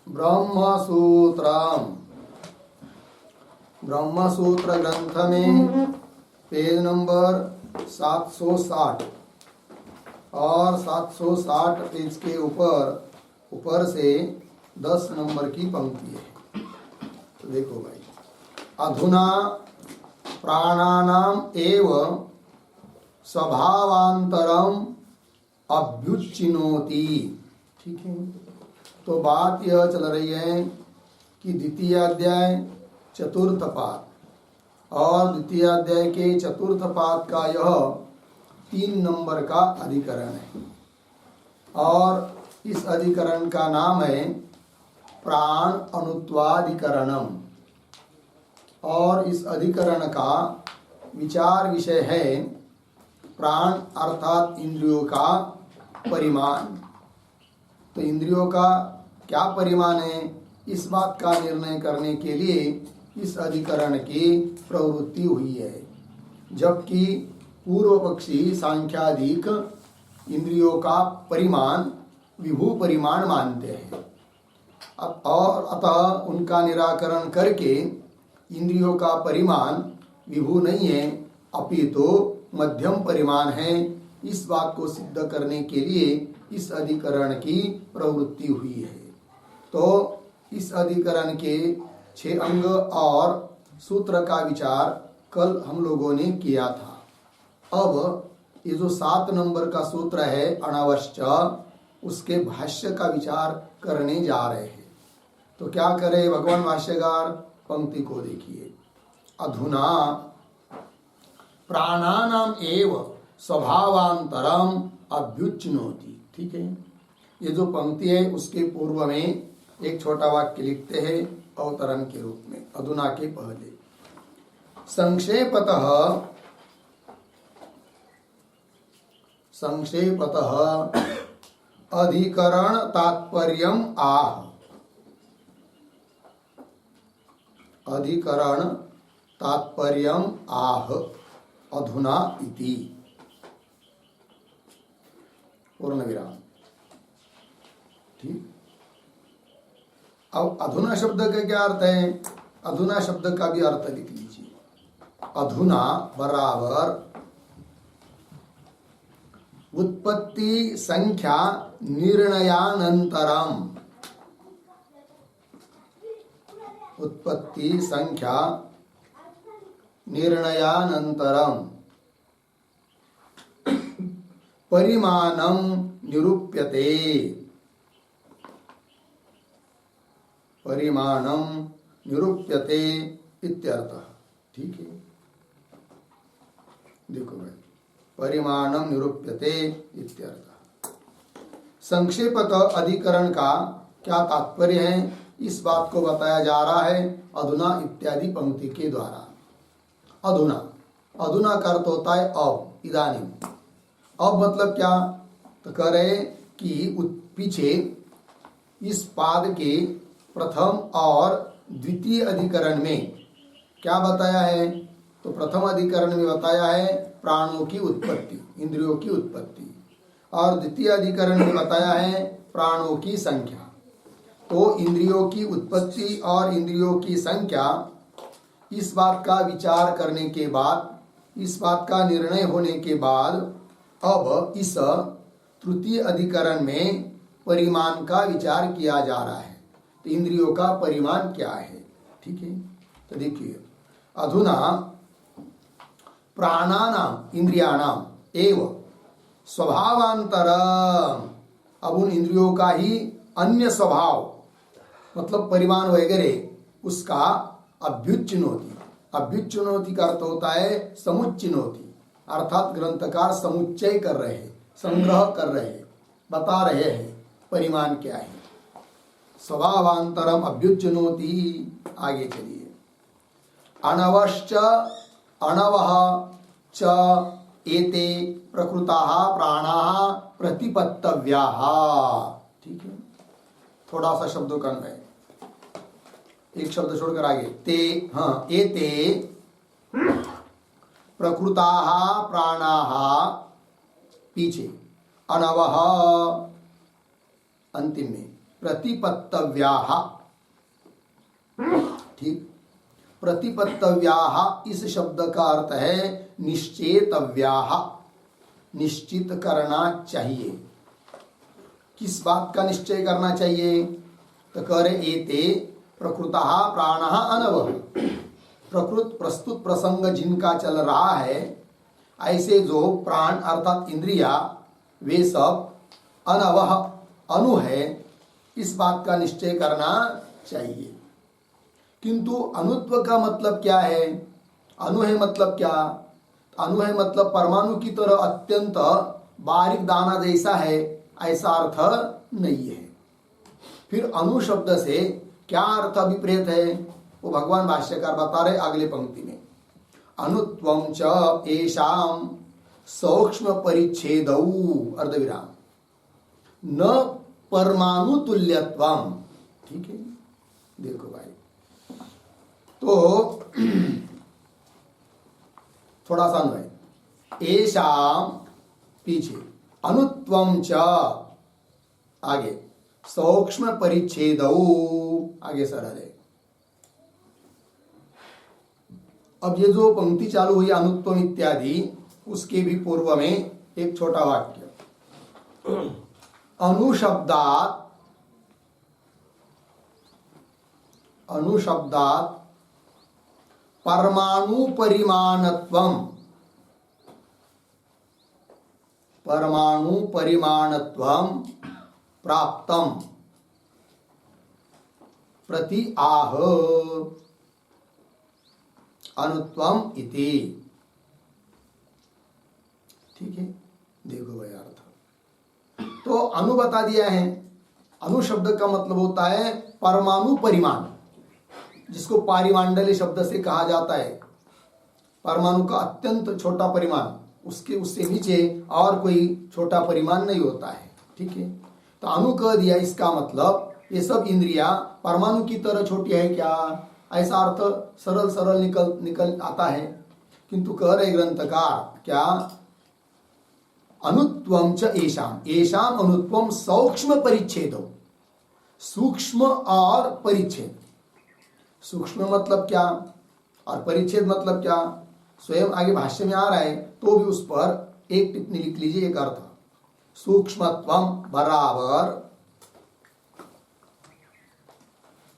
ब्रह्मसूत्रम ब्रह्मसूत्र ग्रंथ में page number 760 और 760 पेज के ऊपर से 10 नंबर की पंक्ति है। तो देखो भाई, अधुना प्राणानाम एव स्वभावांतरम अभ्युच्चिनोति। ठीक है, तो बात यह चल रही है कि द्वितीय अध्याय चतुर्थ पाद और द्वितीय अध्याय के चतुर्थ पाद का यह 3 नंबर का अधिकरण है और इस अधिकरण का नाम है प्राण अनुत्वाधिकरणम। और इस अधिकरण का विचार विषय है प्राण अर्थात इंद्रियों का परिमाण। तो इंद्रियों का क्या परिमाण है, इस बात का निर्णय करने के लिए इस अधिकरण की प्रवृत्ति हुई है, जबकि पूर्व पक्षी सांख्यादिक इंद्रियों का परिमाण विभू परिमाण मानते हैं और अतः उनका निराकरण करके इंद्रियों का परिमाण विभू नहीं है अपितु मध्यम परिमाण है, इस बात को सिद्ध करने के लिए इस अधिकरण की प्रवृत्ति हुई है। तो इस अधिकरण के 6 अंग और सूत्र का विचार कल हम लोगों ने किया था। अब ये जो 7 नंबर का सूत्र है अनावश्च, उसके भाष्य का विचार करने जा रहे हैं। तो क्या करे भगवान भाष्यकार, पंक्ति को देखिए, अधुना प्राणानाम एव स्वभावांतरम अभ्युच्चिनोति। ठीक है, ये जो पंक्ति है उसके पूर्व में एक छोटा वाक्य लिखते हैं अवतरण के रूप में, अधुना के पहले संक्षेपतः अधिकरण तात्पर्यम आह। अधिकरण तात्पर्यम आह अधुना इति पूर्ण विराम। ठीक, अब अधुना शब्द का क्या अर्थ है, अधुना शब्द का भी अर्थ लिख लीजिए। अधुना बराबर उत्पत्ति संख्या निर्णयानंतरम। उत्पत्ति संख्या निर्णयानंतरम परिमाणम निरूप्यते। परिमाणम निरूप्यते इत्यर्थः। ठीक है, देखो भाई, परिमाणम निरूप्यते इत्यर्थः। संक्षेपतः अधिकरण का क्या तात्पर्य है, इस बात को बताया जा रहा है अधुना इत्यादि पंक्ति के द्वारा। अधुना, अधुना का अर्थ होता है अब, इदानीं। अब मतलब क्या, तो कह रहे कि पीछे इस पाद के प्रथम और द्वितीय अधिकरण में क्या बताया है, तो प्रथम अधिकरण में बताया है प्राणों की उत्पत्ति, इंद्रियों की उत्पत्ति, और द्वितीय अधिकरण में बताया है प्राणों की संख्या। तो इंद्रियों की उत्पत्ति और इंद्रियों की संख्या, इस बात का विचार करने के बाद, इस बात का निर्णय होने के बाद अब इस तृतीय अधिकरण में परिमाण का विचार किया जा रहा है। तो इंद्रियों का परिमाण क्या है। ठीक है, तो देखिए, अधुना प्राणानाम इंद्रियाणाम एव स्वभावांतरम। अब उन इंद्रियों का ही अन्य स्वभाव मतलब परिमाण वगैरह उसका अभ्युच्चिनोति। अभ्युच्चिनोति का अर्थ होता है समुच्चिनोति, अर्थात ग्रंथकार समुच्चय कर रहे हैं, संग्रह कर रहे हैं, बता रहे हैं परिमाण क्या है। स्वभावांतरम अभ्युच्चिनोति। आगे चलिए, अनवश्च अणवः च एते प्रकृताः प्राणाः प्रतिपत्तव्याः। ठीक है, थोड़ा सा शब्दों का अन्वय, एक शब्द छोड़कर आगे, ते, हाँ, एते प्रकृताः प्राणाः, पीछे अनवः, अंतिम में प्रतिपत्तव्याः, ठीक, प्रतिपत्तव्याः इस शब्द का अर्थ है निश्चेतव्याः, निश्चित करना चाहिए। किस बात का निश्चय करना चाहिए? तो कह रहे एते प्रकृतः प्राणः अनवः, प्रकृत प्रस्तुत प्रसंग जिनका चल रहा है, ऐसे जो प्राण अर्थात इंद्रिया वे सब अनवह अनु है, इस बात का निश्चय करना चाहिए। किंतु अनुत्व का मतलब क्या है? अनु है मतलब क्या? अनु है मतलब परमाणु की तरह अत्यंत बारीक दाना जैसा है, ऐसा अर्थ नहीं है। फिर अनु शब्द से क्या अर्थ अभिप्रेत है वो भगवान भाष्यकार बता रहे अगले पंक्ति में। अनुत्वं च एषां सूक्ष्म परिच्छेदौ अर्धविराम न परमाणु तुल्यत्वम। ठीक है, देखो भाई, तो थोड़ा सा अन्वय। एषां पीछे, अनुत्वं च आगे, सूक्ष्म परिच्छेदौ आगे सरल है। अब ये जो पंक्ति चालू हुई अनुत्वम इत्यादि, उसके भी पूर्व में एक छोटा वाक्य, अनुशब्दात, अनुशब्दात परमाणु परिमाणत्वम, परमाणु परिमाणत्वम प्राप्तम प्रति आह अनुत्वम इति। ठीक है, देखो भाई अर्थ तो अनु बता दिया है। अनु शब्द का मतलब होता है परमाणु परिमाण, जिसको पारिमांडल्य शब्द से कहा जाता है। परमाणु का अत्यंत छोटा परिमाण, उसके उससे नीचे और कोई छोटा परिमाण नहीं होता है। ठीक है, तो अनु कह दिया, इसका मतलब ये सब इंद्रियां परमाणु की तरह छोटी है क्या? ऐसा अर्थ सरल सरल निकल आता है। किंतु कह रहे ग्रंथकार क्या? अनुत्वम च एषाम, एषाम अनुत्वम सूक्ष्म परिच्छेदो, सूक्ष्म और परिच्छेद। सूक्ष्म मतलब क्या और परिच्छेद मतलब क्या, स्वयं आगे भाष्य में आ रहा है, तो भी उस पर एक टिप्पणी लिख लीजिए। एक अर्थ, सूक्ष्मत्वम बराबर,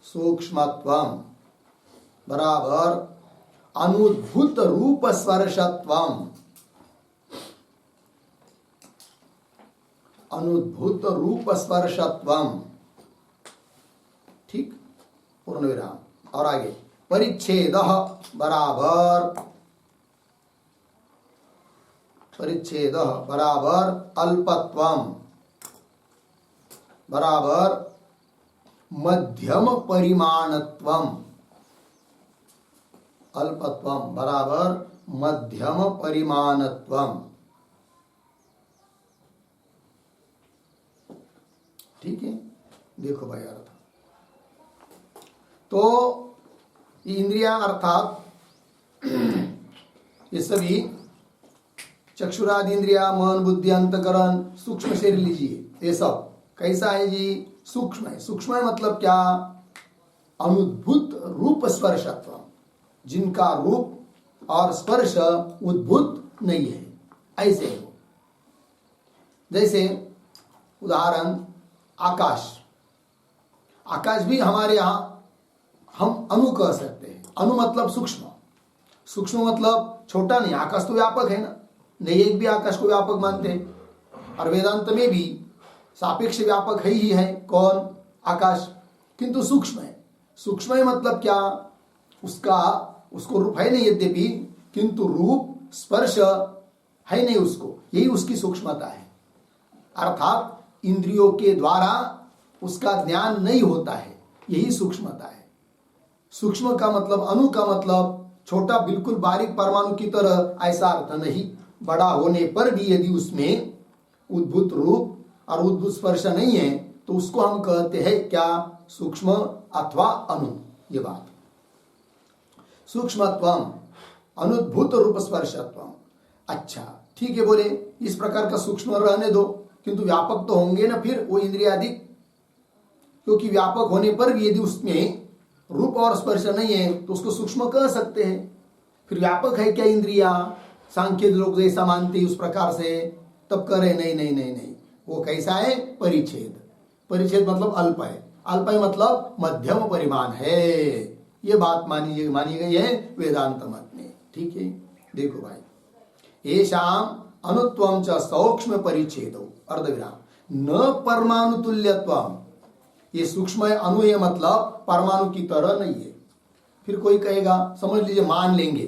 सूक्ष्मत्वम बराबर अनुद्भूत रूप स्पर्शत्वम, अनुद्भूत रूप स्पर्शत्वम। ठीक, पूर्ण विराम। और आगे परिच्छेदः बराबर, परिच्छेदः बराबर अल्पत्वम बराबर मध्यम परिमाणत्वम, अल्पत्वम बराबर मध्यम परिमाणत्वम। ठीक है, देखो भाई अर्थ, तो इंद्रियां अर्थात ये सभी चक्षुरादि इंद्रिया, मन, बुद्धि, अंतकरण, सूक्ष्म शरीर लीजिए, ये सब कैसा है जी? सूक्ष्म है। सूक्ष्म है मतलब क्या? अनुद्भूत रूप स्पर्शत्व, जिनका रूप और स्पर्श उद्भूत नहीं है, ऐसे हो। जैसे उदाहरण आकाश, आकाश भी हमारे यहाँ हम अनु कह सकते हैं। अनु मतलब सूक्ष्म, सूक्ष्म मतलब छोटा नहीं। आकाश तो व्यापक है ना, नहीं एक भी आकाश को व्यापक मानते हैं, और वेदांत में भी सापेक्ष व्यापक है ही है। कौन? आकाश। किंतु सूक्ष्म है। सूक्ष्म है मतलब क्या? उसको रूप है नहीं यद्यपि, किंतु रूप स्पर्श है नहीं उसको, यही उसकी सूक्ष्मता है। अर्थात इंद्रियों के द्वारा उसका ज्ञान नहीं होता है, यही सूक्ष्मता है। सूक्ष्म का मतलब, अणु का मतलब छोटा, बिल्कुल बारीक परमाणु की तरह, ऐसा अर्थ नहीं। बड़ा होने पर भी यदि उसमें उद्भूत रूप और उद्भूत स्पर्श नहीं है, तो उसको हम कहते हैं क्या? सूक्ष्म अथवा अणु। ये बात सूक्ष्मत्वम अनुद्भूत रूप स्पर्शत्वम। अच्छा ठीक है, बोले इस प्रकार का सूक्ष्म रहने दो, किंतु व्यापक तो होंगे ना फिर वो इंद्रियादि। क्योंकि व्यापक होने पर भी यदि उसमें रूप और स्पर्श नहीं है तो उसको सूक्ष्म कह सकते हैं। फिर व्यापक है क्या इंद्रिया, सांख्य लोग जैसा मानते हैं उस प्रकार से, तब कह रहे नहीं नहीं नहीं नहीं, वो कैसा है, परिच्छेद। परिच्छेद मतलब अल्प है, अल्प है मतलब मध्यम परिमाण है, ये बात मानी गई है वेदांत मत में। ठीक है, देखो भाई, येषाम अनुत्वम च सूक्ष्म परिच्छेदो अर्धविराम न परमाणु तुल्यत्वम, ये सूक्ष्म है, अणु है मतलब परमाणु की तरह नहीं है। फिर कोई कहेगा, समझ लीजिए मान लेंगे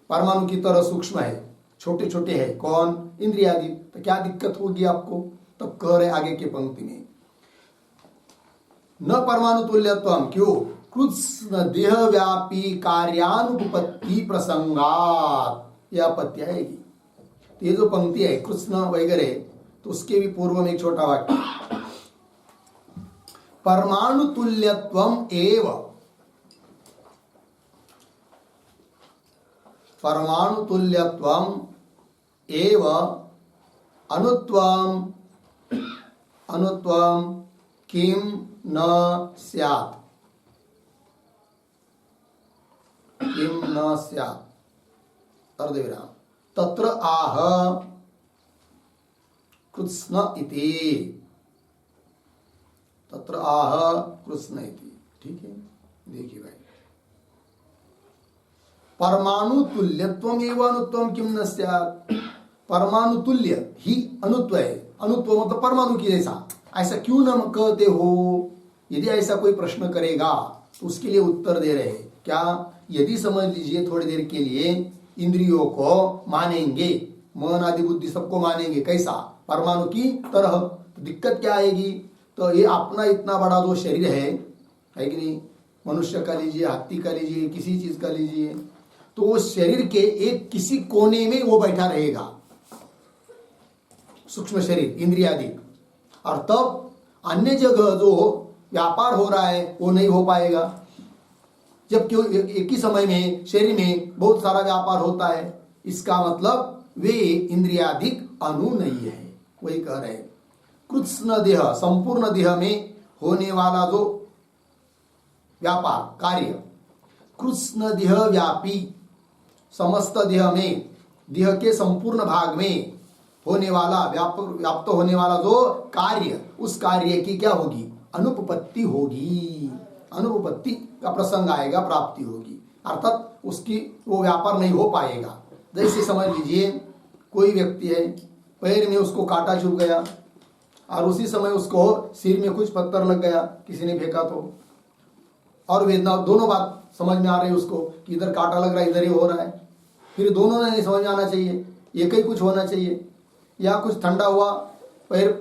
परमाणु की तरह सूक्ष्म है, छोटे छोटे है, कौन, इंद्रियादि, तो क्या दिक्कत होगी आपको? तब कह रहे आगे की पंक्ति में न परमाणु तुल्यत्वम, क्यों, कृत्स्न देह व्यापी कार्यानुपत्ति प्रसंगात, यह आपत्ति आएगी। तो ये जो पंक्ति है कृष्ण वगैरह, तो उसके भी पूर्व में एक छोटा वाक्य, परमाणु तुल्यत्वम एव, परमाणु तुल्यत्वम एव अनुत्वम, अनुत्वम किम न स्यात्, किम न स्यात् अर्धविराम तत्र आह कृत्स्न इति, तत्र आह कृष्ण इति। ठीक है, देखिए भाई, परमाणु तुल्यत्वम एवं अनुत्वम किम न स्यात्, परमाणु तुल्य ही अनुत्व है, अनुत्व मतलब परमाणु की जैसा, ऐसा क्यों न कहते हो? यदि ऐसा कोई प्रश्न करेगा तो उसके लिए उत्तर दे रहे हैं क्या, यदि समझ लीजिए थोड़ी देर के लिए इंद्रियों को मानेंगे, मन आदि बुद्धि सबको मानेंगे, कैसा, परमाणु की तरह, तो दिक्कत क्या आएगी? तो ये अपना इतना बड़ा जो शरीर है कि नहीं, मनुष्य का लीजिए, हाथी का लीजिए, किसी चीज का लीजिए, तो वो शरीर के एक किसी कोने में वो बैठा रहेगा, सूक्ष्म शरीर इंद्रियादि, और तब अन्य जगह जो व्यापार हो रहा है वो नहीं हो पाएगा। जबकि एक ही समय में शरीर में बहुत सारा व्यापार होता है, इसका मतलब वे इंद्रियाधिक अणु नहीं है। वही कह रहे हैं, कृत्स्न देह, संपूर्ण देह में होने वाला जो व्यापार कार्य, कृत्स्न देह व्यापी, समस्त देह में, देह के संपूर्ण भाग में होने वाला व्याप्त होने वाला जो कार्य, उस कार्य की क्या होगी, अनुपपत्ति होगी, अनुपपत्ति का प्रसंग आएगा, प्राप्ति होगी, अर्थात उसकी वो व्यापार नहीं हो पाएगा। जैसे समझ लीजिए कोई व्यक्ति है, पैर में उसको कांटा चुभ गया और उसी समय उसको सिर में कुछ पत्थर लग गया, किसी ने फेंका तो, और वेदना, दोनों बात समझ में आ रही है उसको कि इधर कांटा लग रहा है, इधर ही हो रहा है, फिर दोनों ने नहीं समझ में आना चाहिए, एक ही कुछ होना चाहिए। या कुछ ठंडा हुआ, पैर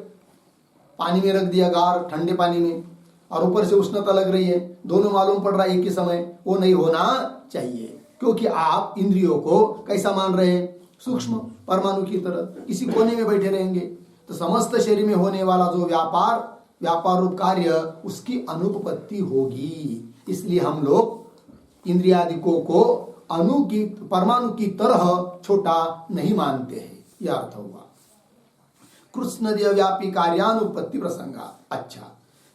पानी में रख दिया, गार ठंडे पानी में, और ऊपर से उष्णता लग रही है, दोनों मालूम पड़ रहा है एक ही समय, वो नहीं होना चाहिए, क्योंकि आप इंद्रियों को कैसा मान रहे हैं, सूक्ष्म परमाणु की तरह, किसी कोने में बैठे रहेंगे, तो समस्त शरीर में होने वाला जो व्यापार रूप कार्य, उसकी अनुपपत्ति होगी। इसलिए हम लोग इंद्रियादिकों को अणु की, परमाणु की तरह छोटा नहीं मानते हैं, यह अर्थ हुआ कृष्ण देह व्यापी कार्यानुपत्ति प्रसंगा। अच्छा,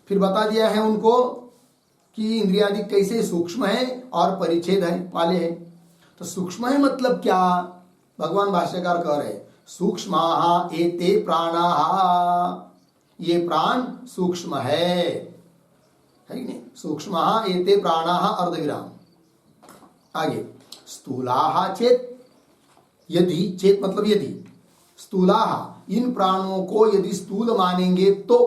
फिर बता दिया है उनको कि इंद्रियादि कैसे सूक्ष्म है और परिच्छेद है वाले है। तो सूक्ष्म है मतलब क्या, भगवान भाष्यकार कह रहे, सूक्ष्माः एते प्राणाः, ये प्राण सूक्ष्म है कि नहीं, सूक्ष्माः एते प्राणाः अर्धविराम। आगे, स्थूलाः चेत, यदि, चेत मतलब यदि, स्थूलाः, इन प्राणों को यदि स्थूल मानेंगे तो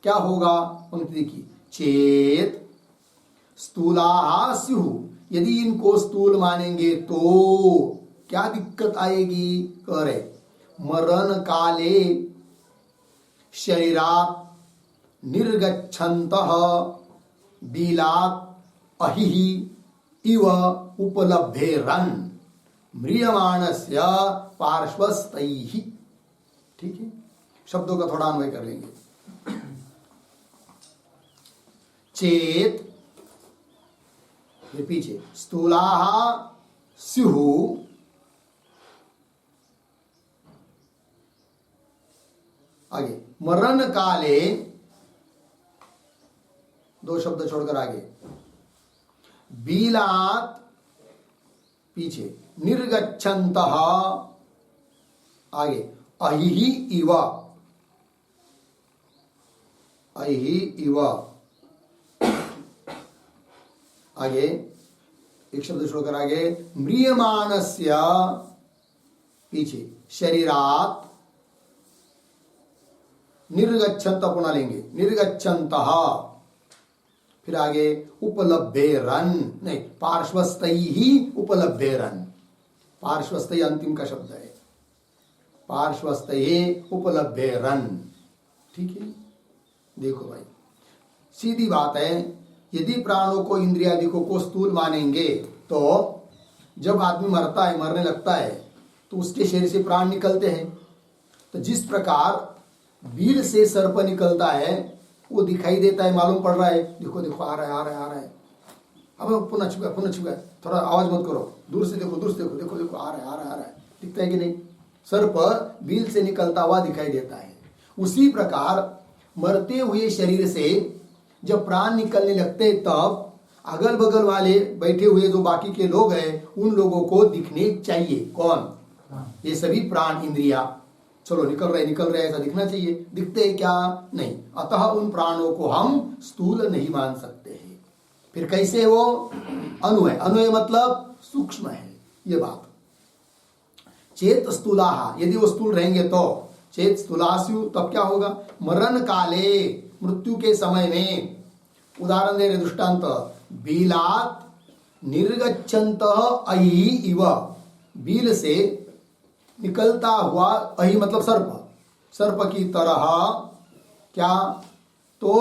क्या होगा, पंक्ति देखिए, चेत स्थूलाः स्युः, यदि इनको स्थूल मानेंगे तो क्या दिक्कत आएगी, कह रहे, मरण काले शरीरात् निर्गच्छन्तः बिलात् अहिहि इव उपलभ्येरन् म्रियमाणस्य पार्श्वस्थैहि। ठीक है, शब्दों का थोड़ा अन्वय कर लेंगे। चेत, ये पीछे, स्थूलाः स्युः, आगे, मरण काले दो शब्द छोड़कर आगे, बीलात पीछे, निर्गच्छन्तः आगे, अहिहि इव, अहिहि इव आगे, एक शब्द छोड़कर आगे, म्रियमाणस्य पीछे, शरीरात, निर्गच्छन्त पुनः लेंगे, निर्गच्छन्तः, फिर आगे उपलब्धेरन, नहीं पार्श्वस्थैहि उपलब्धेरन, पार्श्वस्थैहि अंतिम का शब्द है, पार्श्वस्थैहि उपलब्धेरन। ठीक है, देखो भाई सीधी बात है, यदि प्राणों को इंद्रियादिकों को स्थूल मानेंगे तो जब आदमी मरता है, मरने लगता है तो उसके शरीर से प्राण निकलते हैं। तो जिस प्रकार बील से सर्प निकलता है वो दिखाई देता है, मालूम पड़ रहा है, देखो देखो आ रहा है आ रहा है आ रहा है, अब पुनः छुपा, थोड़ा आवाज मत करो, दूर से देखो देखो देखो देखो आ रहा है आ रहा है आ रहा है, दिखता है कि नहीं? सर्प बील से निकलता हुआ दिखाई देता है। उसी प्रकार मरते हुए शरीर से जब प्राण निकलने लगते तब अगल बगल वाले बैठे हुए जो बाकी के लोग हैं उन लोगों को दिखने चाहिए। कौन? ये सभी प्राण इंद्रिया, चलो निकल रहे ऐसा दिखना चाहिए। दिखते हैं क्या? नहीं। अतः उन प्राणों को हम स्थूल नहीं मान सकते हैं। फिर कैसे वो अनु है? अनु है मतलब सूक्ष्म है ये बात। चेत स्थूला, यदि वो स्थूल रहेंगे तो चेत स्थूलास्यु, तब क्या होगा? मरण काले, मृत्यु के समय में, उदाहरण दे रहे दृष्टांत, बीलात निर्गच्छन्त अहि इव, बील से निकलता हुआ, अहि मतलब सर्प, सर्प की तरह क्या? तो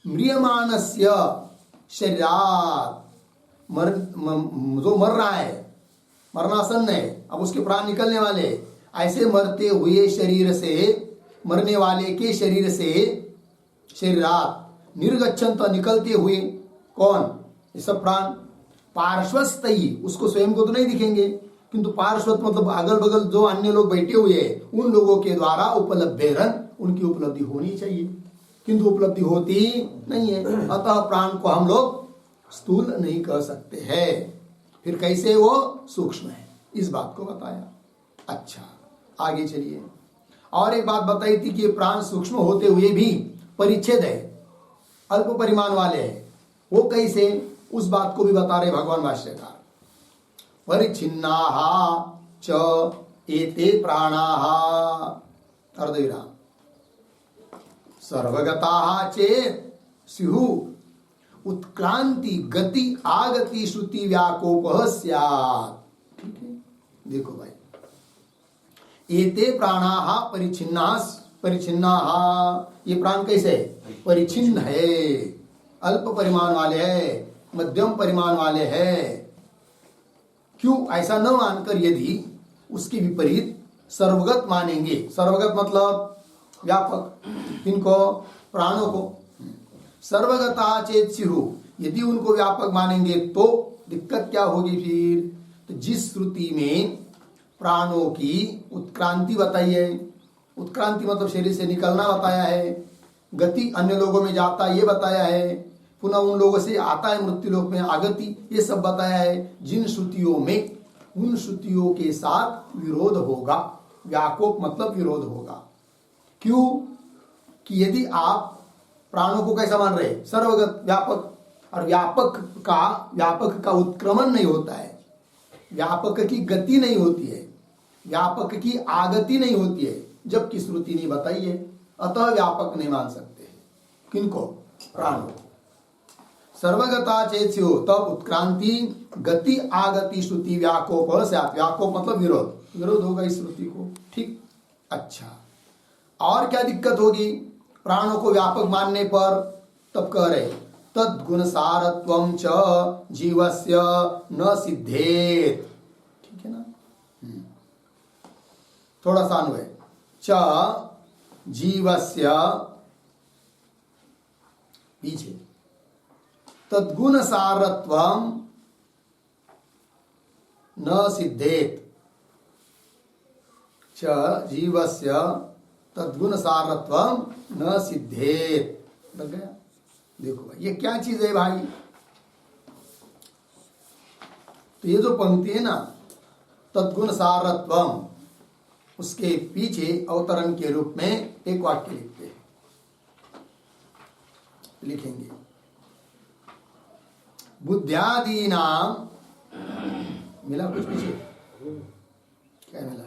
म्रियमाणस्य शरीरात, जो मर रहा है, मरणासन्न है, अब उसके प्राण निकलने वाले, ऐसे मरते हुए शरीर से, मरने वाले के शरीर से, शरीरात निर्गच्छन्त निकलते हुए, कौन? ये सब प्राण। पार्श्वस्थयी, उसको स्वयं को तो नहीं दिखेंगे, किंतु पार्श्वत मतलब अगल बगल जो अन्य लोग बैठे हुए हैं उन लोगों के द्वारा उपलब्धेरन, उनकी उपलब्धि होनी चाहिए, किंतु उपलब्धि होती नहीं है। अतः प्राण को हम लोग स्थूल नहीं कह सकते हैं। फिर कैसे वो सूक्ष्म है, इस बात को बताया। अच्छा, आगे चलिए। और एक बात बताई थी कि प्राण सूक्ष्म होते हुए भी परिच्छेद है, अल्प परिमाण वाले हैं। वो कैसे, उस बात को भी बता रहे भगवान भाष्यकार। परिच्छिन्नाः च एते प्राणाः, अर्धविराम, सर्वगताः चेत् स्युः, उत्क्रांति गति आगति श्रुति व्याकोपः स्यात्। ठीक है, देखो भाई, एते प्राणाः परिच्छिन्नाः, परिच्छिन्नाः, ये प्राण कैसे है? परिच्छिन्न है, अल्प परिमाण वाले है, मध्यम परिमाण वाले है। क्यों ऐसा न मानकर यदि उसके विपरीत सर्वगत मानेंगे, सर्वगत मतलब व्यापक, इनको प्राणों को, सर्वगता चेत स्युः, यदि उनको व्यापक मानेंगे तो दिक्कत क्या होगी फिर? तो जिस श्रुति में प्राणों की उत्क्रांति बताई है, उत्क्रांति मतलब शरीर से निकलना बताया है, गति अन्य लोगों में जाता ये बताया है, पुनः उन लोगों से आता है मृत्यु लोक में आगति, ये सब बताया है। जिन श्रुतियों में, उन श्रुतियों के साथ विरोध होगा, व्याकोप मतलब विरोध होगा। क्यों? कि यदि आप प्राणों को कैसा मान रहे? सर्वगत, व्यापक, और व्यापक का उत्क्रमण नहीं होता है, व्यापक की गति नहीं होती है, व्यापक की आगति नहीं होती है, जबकि श्रुति नहीं बताई है। अतः व्यापक नहीं मान सकते हैं। किनको? प्राणों। सर्वगता चेत स्युः, तब उत्क्रांति गति आगति श्रुति व्याकोप स्यात्, व्याकोप मतलब विरोध, विरोध होगा इस श्रुति को। ठीक, अच्छा, और क्या दिक्कत होगी प्राणों को व्यापक मानने पर? तब कह रहे तद्गुण सारत्वं च जीवस्य न सिद्धेत। ठीक है ना? थोड़ा सा अन्वय, च जीवस्य, पीछे, तद्गुण सारत्वं न सिद्धेत, च जीवस्य तद्गुण सारत्वं न सिद्धेत। लग गया? देखो भाई ये क्या चीज है भाई, तो ये जो पंक्ति है ना तद्गुण सारत्वम, उसके पीछे अवतरण के रूप में एक वाक्य लिखते हैं, लिखेंगे बुद्ध्यादीनाम, मिला कुछ पीछे, क्या मिला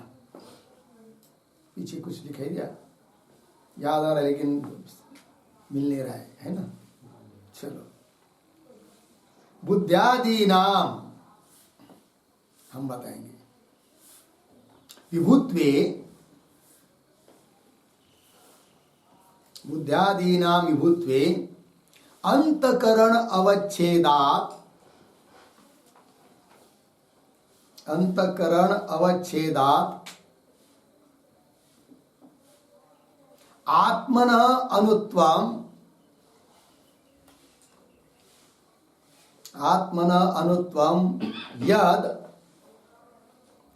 पीछे, कुछ दिखाई दिया, याद आ रहा है लेकिन मिल नहीं रहा है ना। चलो बुद्ध्यादीनाम हम बताएंगे, विभुत्वे, बुद्ध्यादीनाम विभुत्वे अंतकरण अवच्छेदात्, अंतकरण अवच्छेदात् आत्मनः अनुत्वम, आत्मनः अनुत्वम यद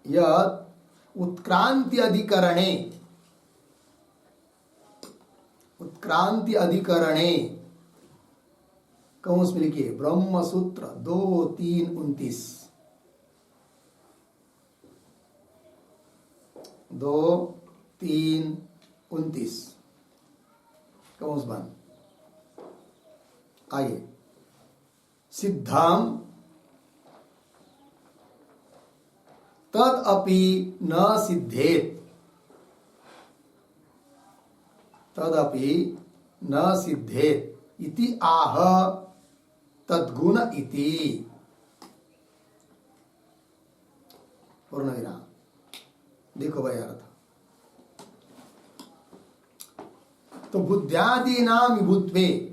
यद उत्क्रांति अधिकरणे, उत्क्रांति अधिकरणे, कौन उसमें लिखिए ब्रह्म सूत्र 2-3-29, 2-3-29 कौन बन आइए, सिद्धम तद अपि न सिद्धेत, तदपि न सिद्धेत इति आह तद्गुण इति, पूर्ण विराम। देखो भाई अर्थ, तो बुद्ध्यादि नाम विभुत्वे,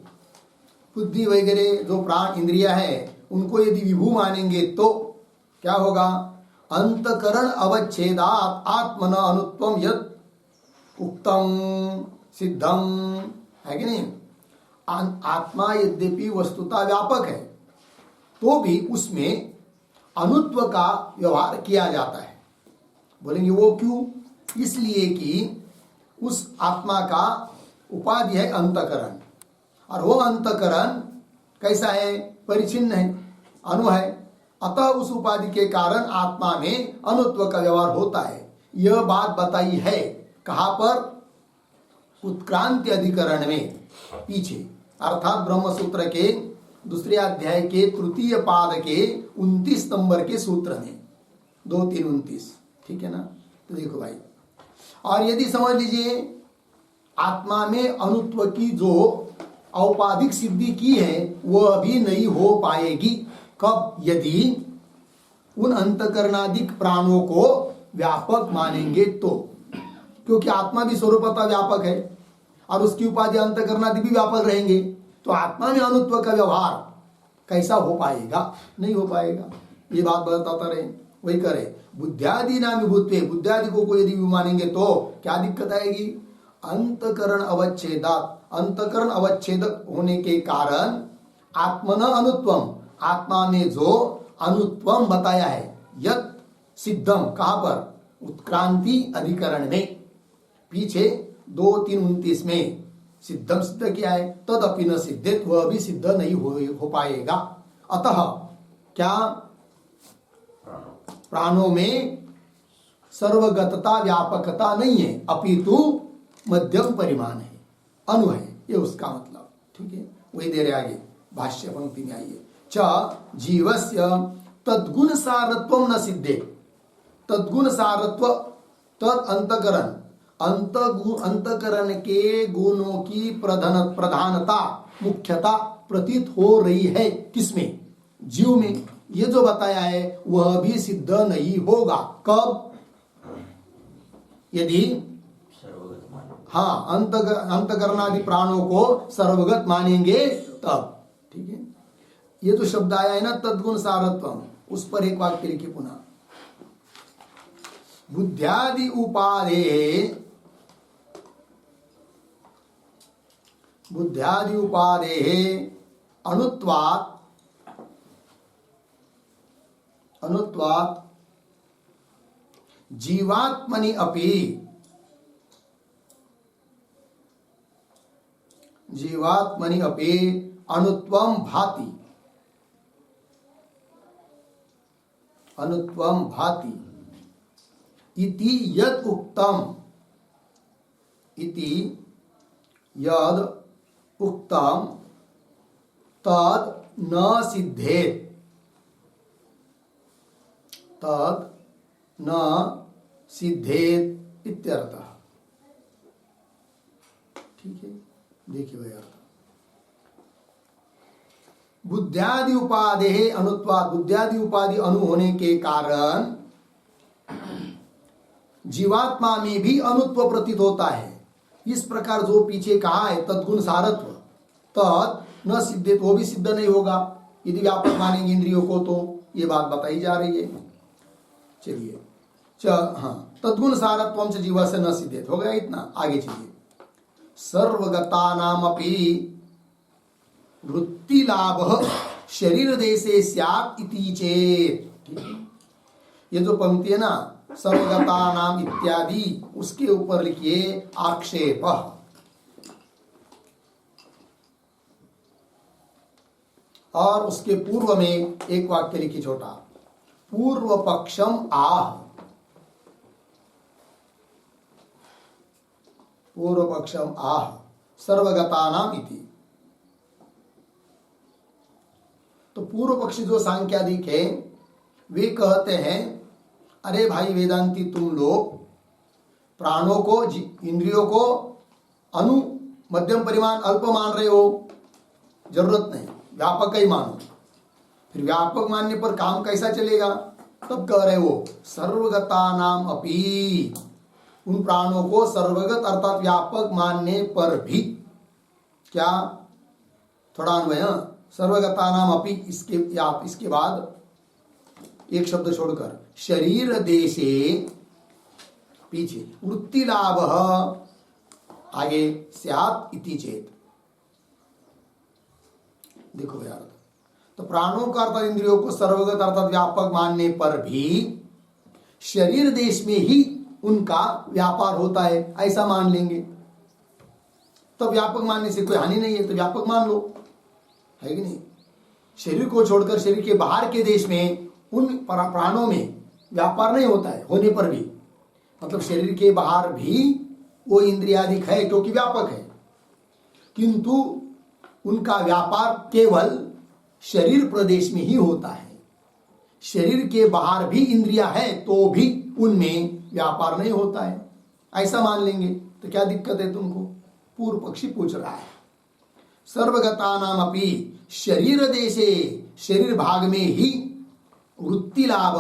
बुद्धि वगैरह जो प्राण इंद्रिया है उनको यदि विभू मानेंगे तो क्या होगा, अंतकरण अवच्छेदात् आत्मन अनुत्वम यत् उक्तम सिद्धम, है कि नहीं। आत्मा यद्यपि वस्तुतः व्यापक है तो भी उसमें अनुत्व का व्यवहार किया जाता है। बोलेंगे वो क्यों, इसलिए कि उस आत्मा का उपाधि है अंतकरण, और वो अंतकरण कैसा है, परिचिन्न है, अणु है, अतः उस उपाधि के कारण आत्मा में अनुत्व का व्यवहार होता है। यह बात बताई है कहाँ पर, उत्क्रांति अधिकरण में पीछे, अर्थात ब्रह्म सूत्र के दूसरे अध्याय के तृतीय पाद के 29 नंबर के सूत्र में, 2-3-29, ठीक है ना। तो देखो भाई, और यदि समझ लीजिए आत्मा में अनुत्व की जो औपाधिक सिद्धि की है वह भी नहीं हो पाएगी। कब, यदि उन अंतकरणादिक प्राणों को व्यापक मानेंगे तो, क्योंकि आत्मा भी स्वरूपतः व्यापक है और उसकी उपाधि अंतकरणादि भी व्यापक रहेंगे, तो आत्मा में अनुत्व का व्यवहार कैसा हो पाएगा, नहीं हो पाएगा। ये बात बताता रहे, वही करे बुद्ध्यादि नाम विभुत्वे, बुद्ध्यादि को यदि भी मानेंगे तो क्या दिक्कत आएगी, अंतकरण अवच्छेदात्, अंतकरण अवच्छेद होने के कारण आत्मन अनुत्वम, आत्मा में जो अनुत्वम बताया है, यत् सिद्धम, कहां पर, उत्क्रांति अधिकरण में पीछे 2-3-29 में सिद्धम सिद्ध किया है, तदपि न सिद्धेत, वह भी सिद्ध नहीं हो पाएगा। अतः क्या, प्राणों में सर्वगतता व्यापकता नहीं है, अपितु मध्यम परिमाण है, अणु है, ये उसका मतलब, ठीक है। वही दे रहे आगे भाष्य पंक्ति में, आइए, च जीवस्य तद्गुण सारत्वम न सिद्धे, तद्गुण सारत्व, तद अंतकरण, अंतकरण के गुणों की प्रधानता, मुख्यता प्रतीत हो रही है, किसमें, जीव में, ये जो बताया है वह भी सिद्ध नहीं होगा। कब, यदि हाँ अंतकरणादि प्राणों को सर्वगत मानेंगे तब, ठीक है। ये जो शब्द आया है ना तद्गुण सारत्वम, उस पर एक वाक्य लिखिए पुनः, बुद्ध्यादि उपाधे, बुद्ध्यादि उपाधे अनुत्वात्, अनुत्वात् जीवात्मनि अपि, जीवात्मनि अपि अनुत्वम भाति, अनुत्वम भाति इति यद उक्तम, इति यद उक्तम तद न सिद्धेत, तद न सिद्धेत इत्यर्थः। ठीक है, देखिए भाई अर्थ। बुद्ध्यादि उपाधि अनुत्वाद, बुद्ध्यादि उपाधि अनु होने के कारण जीवात्मा में भी अनुत्व प्रतीत होता है। इस प्रकार जो पीछे कहा है तद्गुण सारत्व, तद न सिद्धेत, वो भी सिद्ध नहीं होगा यदि व्यापक मानेंगे इंद्रियों को, तो ये बात बताई जा रही है। चलिए हाँ, तद्गुण सारत्वम च जीव से न सिद्धेत, हो गया इतना। आगे चलिए। सर्वगतानामपि वृत्ति लाभ शरीर देशे स्यात् इति चेत। ये जो पंक्ति है ना, सर्वगतानाम इत्यादि, उसके ऊपर लिखिए आक्षेप। और उसके पूर्व में एक वाक्य लिखिए छोटा, पूर्व पक्षम आह, पूर्व पक्षम आह सर्वगतानाम इति। तो पूर्व पक्षी जो सांख्यादिक है वे कहते हैं, अरे भाई वेदांती, तुम लोग प्राणों को, इंद्रियों को अनु मध्यम परिमाण अल्प मान रहे हो, जरूरत नहीं, व्यापक ही मानो। फिर व्यापक मानने पर काम कैसा चलेगा? तब कह रहे हो सर्वगता नाम अपि, उन प्राणों को सर्वगत अर्थात व्यापक मानने पर भी, क्या थोड़ा अन्वय, सर्वगता नाम अपि, इसके बाद एक शब्द छोड़कर शरीर देशे, पीछे वृत्ति लाभ आगे स्यात् इति चेत। देखो यार, तो प्राणों का अर्थात इंद्रियों को सर्वगत अर्थात व्यापक मानने पर भी शरीर देश में ही उनका व्यापार होता है, ऐसा मान लेंगे। तो व्यापक मानने से कोई हानि नहीं है, तो व्यापक मान लो, है कि नहीं? शरीर को छोड़कर शरीर के बाहर के देश में उन प्राणों में व्यापार नहीं होता है, होने पर भी, मतलब शरीर के बाहर भी वो इंद्रियादिक है क्योंकि व्यापक है, किंतु उनका व्यापार केवल शरीर प्रदेश में ही होता है। शरीर के बाहर भी इंद्रिया है तो भी उनमें व्यापार नहीं होता है, ऐसा मान लेंगे। तो क्या दिक्कत है तुमको? पूर्व पक्षी पूछ रहा है। सर्वगता नाम अपि शरीर देशे, शरीर भाग में ही वृत्ति लाभ,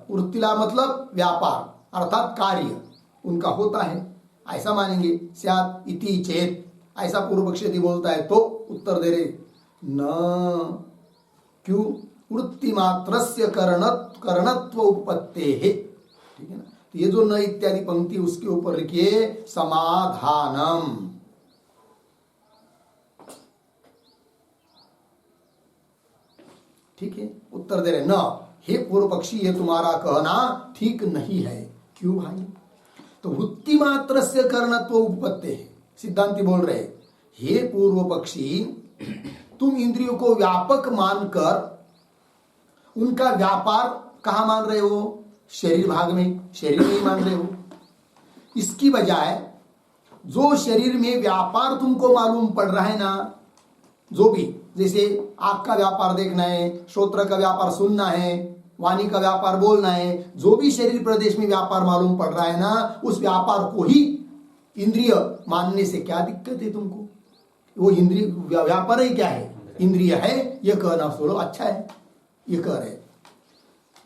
वृत्ति लाभ मतलब व्यापार अर्थात कार्य उनका होता है, ऐसा मानेंगे। स्यात् इति चेत, ऐसा पूर्व पक्षी यदि बोलता है तो उत्तर दे रहे न, क्यों? वृत्ति मात्रस्य करणत्व उपपत्तेः। ठीक है ना? तो ये जो न इत्यादि पंक्ति उसके ऊपर लिखिए समाधानम। ठीक है, उत्तर दे रहे न, हे पूर्व पक्षी, ये तुम्हारा कहना ठीक नहीं है। क्यों भाई? तो वृत्ति मात्र से कर्णत्व उपपत्ति है, सिद्धांति बोल रहे, हे पूर्व पक्षी, तुम इंद्रियों को व्यापक मानकर उनका व्यापार कहाँ मान रहे हो? शरीर भाग में, शरीर में ही मान रहे हो। इसकी बजाय जो शरीर में व्यापार तुमको मालूम पड़ रहा है ना, जो भी, जैसे आँख का व्यापार देखना है, श्रोत्र का व्यापार सुनना है, वाणी का व्यापार बोलना है, जो भी शरीर प्रदेश में व्यापार मालूम पड़ रहा है ना, उस व्यापार को ही इंद्रिय मानने से क्या दिक्कत है तुमको? वो इंद्रिय व्यापार ही क्या है? इंद्रिय है, ये कहना सोलो अच्छा है, ये कह रहे।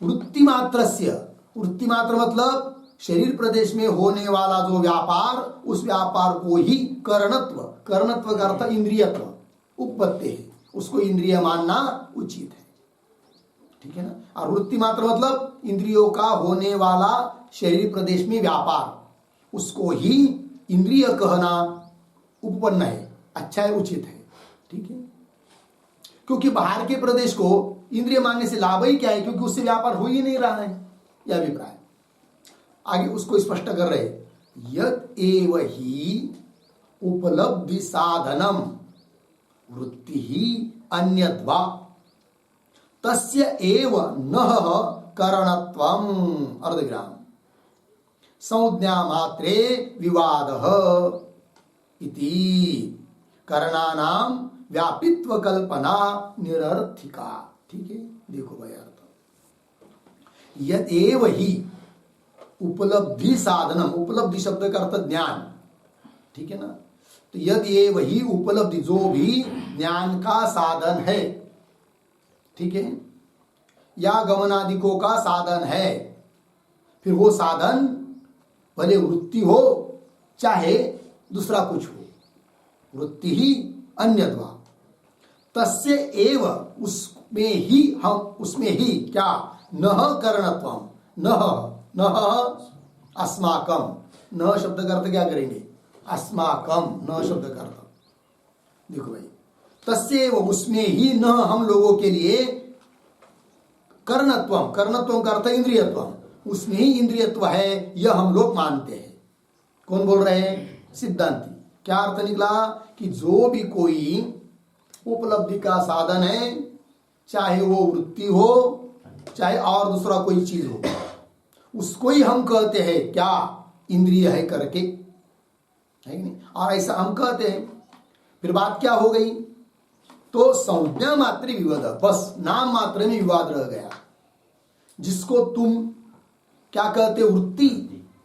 वृत्ति मात्रस्य, वृत्ति मात्र मतलब शरीर प्रदेश में होने वाला जो व्यापार, उस व्यापार को ही करणत्व, करणत्व का अर्थ इंद्रियत्व, उपपत्ति है, उसको इंद्रिय मानना उचित है। ठीक है ना? और वृत्ति मात्र मतलब इंद्रियों का होने वाला शरीर प्रदेश में व्यापार, उसको ही इंद्रिय कहना उपपन्न है, अच्छा है, उचित है। ठीक है, क्योंकि बाहर के प्रदेश को इंद्रिय मानने से लाभ ही क्या है? क्योंकि उससे व्यापार हो ही नहीं रहा है, यह अभिप्राय। आगे उसको स्पष्ट कर रहे, यत एव ही उपलब्धि साधनम वृत्ति ही अन्यद्वा तस्य एव नः करणत्वम अर्धविराम संज्ञा मात्रे विवादः इति करणानाम व्यापित्व कल्पना निरर्थिका। ठीक है, देखो भाई अर्थ यदेव ही उपलब्धि साधनम, उपलब्धि शब्द का अर्थ ज्ञान, ठीक है ना। तो यदेव ही उपलब्धि, जो भी ज्ञान का साधन है, ठीक है, या गमनादिकों का साधन है, फिर वो साधन भले वृत्ति हो चाहे दूसरा कुछ हो, वृत्ति ही अन्यद्वा तस्य एव उसमें ही, हम उसमें ही क्या नह करणत्वम, नह अस्माकम, नह शब्द का अर्थ क्या करेंगे अस्माकम, नह शब्द का अर्थ देखो भाई, तस्य एव उसमें ही न हम लोगों के लिए कर्णत्वम, कर्णत्वम का अर्थ इंद्रियत्वम, उसमें ही इंद्रियत्व है यह हम लोग मानते हैं। कौन बोल रहे हैं सिद्धांती। क्या अर्थ निकला कि जो भी कोई उपलब्धि का साधन है, चाहे वो वृत्ति हो चाहे और दूसरा कोई चीज हो, उसको ही हम कहते हैं क्या इंद्रिय है करके, है कि नहीं। और ऐसा हम कहते हैं, फिर बात क्या हो गई, तो संज्ञा मात्र विवाद, बस नाम मात्र में विवाद रह गया। जिसको तुम क्या कहते वृत्ति,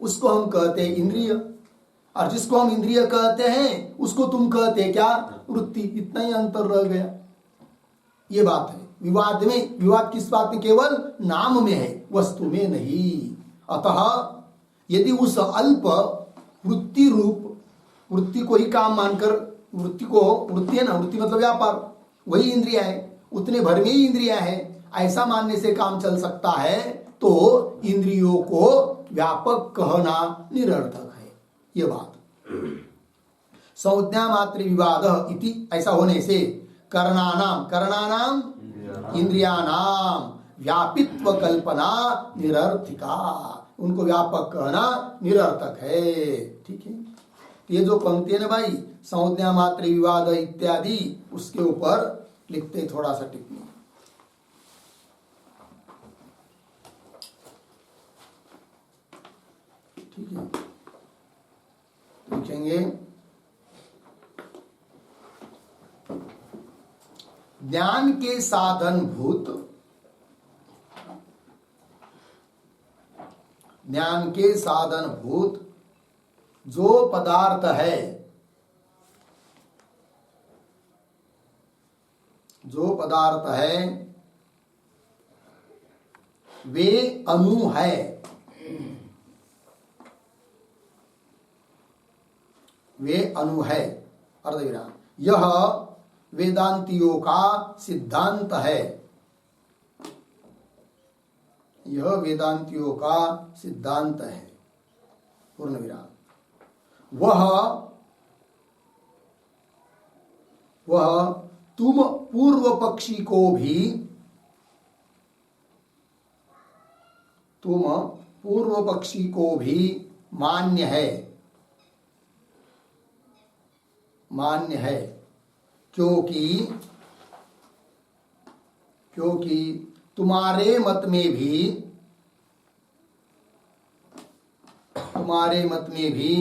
उसको हम कहते हैं इंद्रिय, और जिसको हम इंद्रिय कहते हैं उसको तुम कहते हैं क्या वृत्ति। इतना ही अंतर रह गया, ये बात है। विवाद में, विवाद किस बात में, केवल नाम में है, वस्तु में नहीं। अतः यदि उस अल्प वृत्ति रूप, वृत्ति को ही काम मानकर, वृत्ति को, वृत्ति है ना, वृत्ति मतलब व्यापार, वही इंद्रिया है, उतने भर में ही इंद्रिया है, ऐसा मानने से काम चल सकता है, तो इंद्रियों को व्यापक कहना निरर्थक है, ये बात। संज्ञा मात्र विवाद इति, ऐसा होने से करणानाम, करणानाम इंद्रियानाम व्यापित्व कल्पना निरर्थिका, उनको व्यापक कहना निरर्थक है। ठीक है, ये जो पंक्ति है ना भाई, संज्ञा मात्र विवाद इत्यादि, उसके ऊपर लिखते थोड़ा सा टिप्पणी। ठीक है, लिखेंगे ज्ञान के साधन भूत, ज्ञान के साधन भूत जो पदार्थ है, जो पदार्थ है वे अणु है, वे अणु है, अर्धविराम। यह वेदांतियों का सिद्धांत है, यह वेदांतियों का सिद्धांत है, पूर्ण विराम। वह तुम पूर्व पक्षी को भी, तुम पूर्व पक्षी को भी मान्य है, मान्य है, क्योंकि तुम्हारे मत में भी, तुम्हारे मत में भी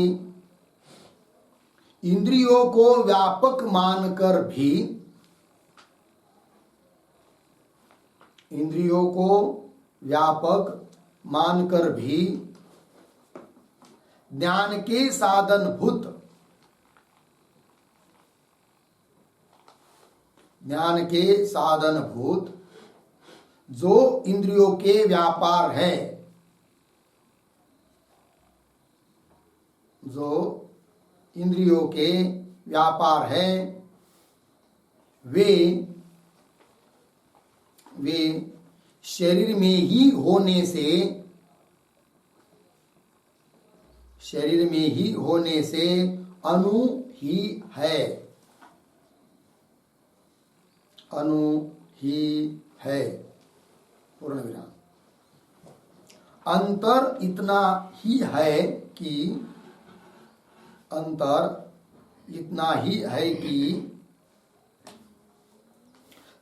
इंद्रियों को व्यापक मानकर भी, इंद्रियों को व्यापक मानकर भी ज्ञान के साधन भूत, ज्ञान के साधन भूत जो इंद्रियों के व्यापार है, जो इंद्रियों के व्यापार है, वे शरीर में ही होने से, शरीर में ही होने से अणु ही है, अणु ही है, पूर्ण विराम। अंतर इतना ही है कि, अंतर इतना ही है कि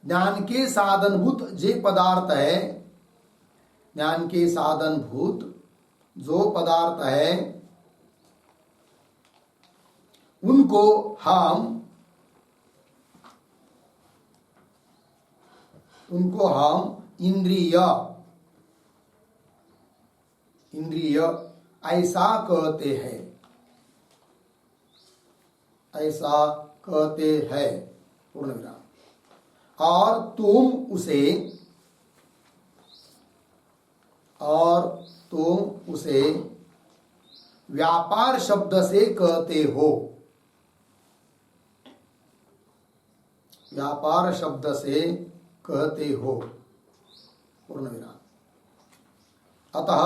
ज्ञान के साधनभूत जे पदार्थ है, ज्ञान के साधनभूत जो पदार्थ है उनको हम इंद्रिय ऐसा कहते हैं, ऐसा कहते हैं, पूर्ण विराम। और तुम उसे व्यापार शब्द से कहते हो, व्यापार शब्द से कहते हो, पूर्ण विराम। अतः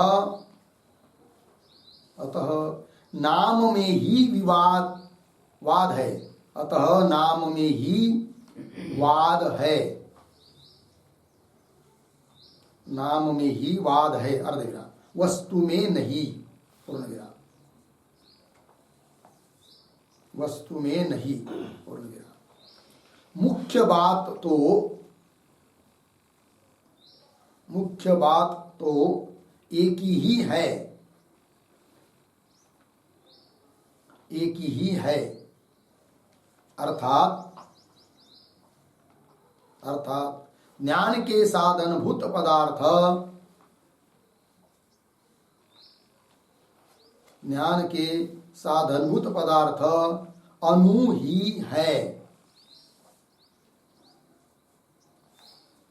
नाम में ही वाद है, अतः नाम में ही वाद है, नाम में ही वाद है, अर्ध विराम। वस्तु में नहीं, पूर्ण विराम। वस्तु में नहीं, पूर्ण विराम। मुख्य बात तो एक ही है, एक ही है, अर्थात ज्ञान के साधनभूत पदार्थ, ज्ञान के साधनभूत पदार्थ अणु ही है,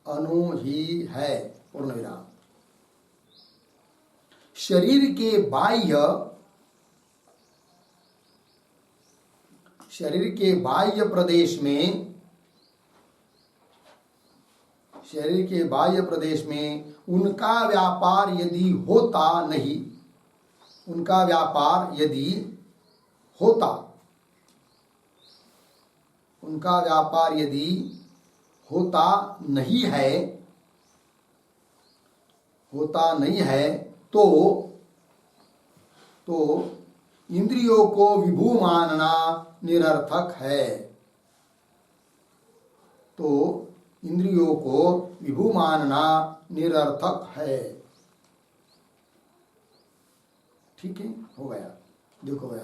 अणु ही है, पूर्ण विराम। शरीर के बाह्य प्रदेश में, शरीर के बाह्य प्रदेश में उनका व्यापार यदि होता नहीं, उनका व्यापार यदि होता, उनका व्यापार यदि होता नहीं है, होता नहीं है तो इंद्रियों को विभू मानना निरर्थक है, तो इंद्रियों को विभू मानना निरर्थक है। ठीक है, हो गया, देखो भैया।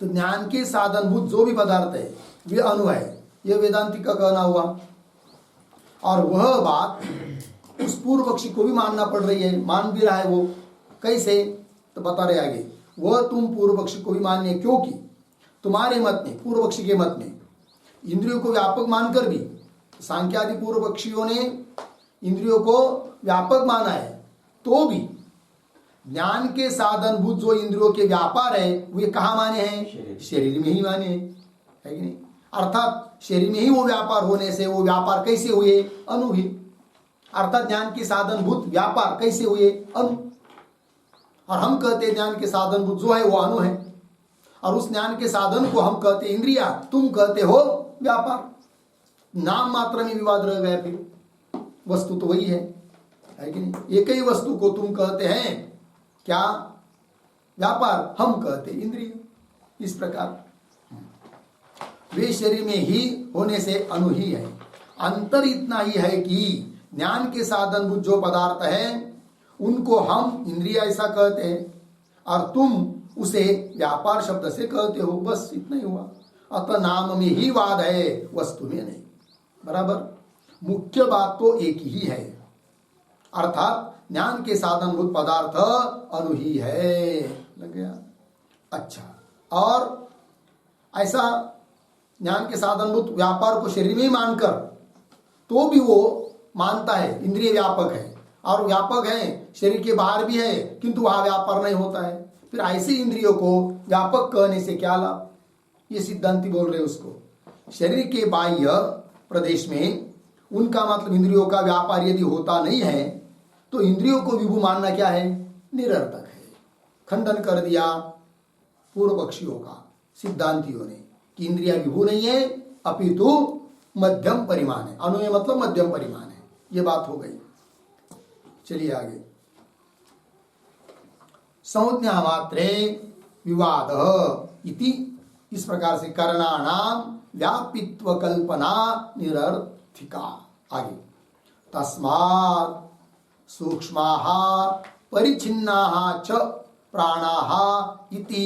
तो ज्ञान के साधनभूत जो भी पदार्थ है वे अणु है, यह वेदांति का कहना हुआ। और वह बात उस पूर्व पक्षी को भी मानना पड़ रही है, मान भी रहा है वो। कैसे, तो बता रहे आगे। वह तुम पूर्व पक्षी को भी मानिए, क्योंकि तुम्हारे मत में, पूर्व पक्षी के मत में, इंद्रियों को व्यापक मानकर भी सांख्यादि पूर्व पक्षियों ने इंद्रियों को व्यापक माना है, तो भी ज्ञान के साधनभूत जो इंद्रियों के व्यापार है वे कहाँ माने हैं? शरीर में ही माने हैं, है कि नहीं? अर्थात शरीर में ही वो व्यापार होने से वो व्यापार कैसे हुए? अणु ही। अर्थात ज्ञान के साधनभूत व्यापार कैसे हुए? अणु। और हम कहते हैं ज्ञान के साधनभूत जो है वो अणु है, और उस ज्ञान के साधन को हम कहते इंद्रिया, तुम कहते हो व्यापार। नाम मात्र में विवाद रह गया, फिर वस्तु तो वही है कि नहीं? एक ही वस्तु को तुम कहते हैं क्या? व्यापार, हम कहते इंद्रिय। इस प्रकार वे शरीर में ही होने से अणु ही है। अंतर इतना ही है कि ज्ञान के साधनभूत जो पदार्थ है उनको हम इंद्रिय ऐसा कहते हैं, और तुम उसे व्यापार शब्द से कहते हो, बस इतना ही हुआ। अतः नाम में ही वाद है, वस्तु में नहीं। बराबर। मुख्य बात तो एक ही है, अर्थात ज्ञान के साधनभूत पदार्थ अणु ही है। लग गया? अच्छा, और ऐसा ज्ञान के साधनभूत व्यापार को शरीर में ही मानकर तो भी वो मानता है इंद्रिय व्यापक है, और व्यापक है शरीर के बाहर भी है, किंतु वहां व्यापार नहीं होता है। फिर ऐसे इंद्रियों को व्यापक कहने से क्या लाभ? ये सिद्धांति बोल रहे उसको। शरीर के बाह्य प्रदेश में उनका मतलब इंद्रियों का व्यापार यदि होता नहीं है तो इंद्रियों को विभू मानना क्या है? निरर्थक है। खंडन कर दिया पूर्व पक्षियों का, सिद्धांतियों ने, कि इंद्रिया विभू नहीं है, अपितु मध्यम परिमाण है। अणु मतलब मध्यम परिमाण है। ये बात हो गई। चलिए आगे। संज्ञा मात्रे विवाद इति, इस प्रकार से करणानाम व्यापित्व कल्पना निरर्थिका। आगे तस्मात् सूक्ष्माः परिच्छिन्नाः च प्राणाः इति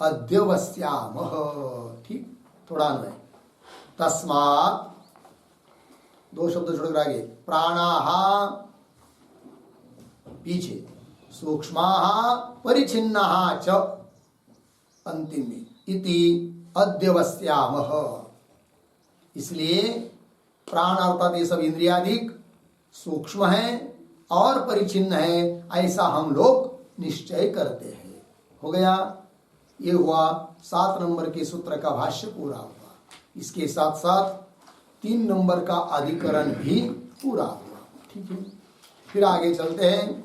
अध्यवस्यामः। ठीक, थोड़ा अन्वय। तस्मात् दो शब्द छोड़कर आगे प्राणाः पीछे, सूक्ष्माः परिच्छिन्नाः च अंतिम में, इति अध्यवस्यामः। इसलिए प्राण अर्थात ये सब इंद्रियाधिक सूक्ष्म है और परिचिन्न है, ऐसा हम लोग निश्चय करते हैं। हो गया, ये हुआ 7 नंबर के सूत्र का भाष्य पूरा हुआ। इसके साथ साथ 3 नंबर का अधिकरण भी पूरा हुआ। ठीक है, फिर आगे चलते हैं।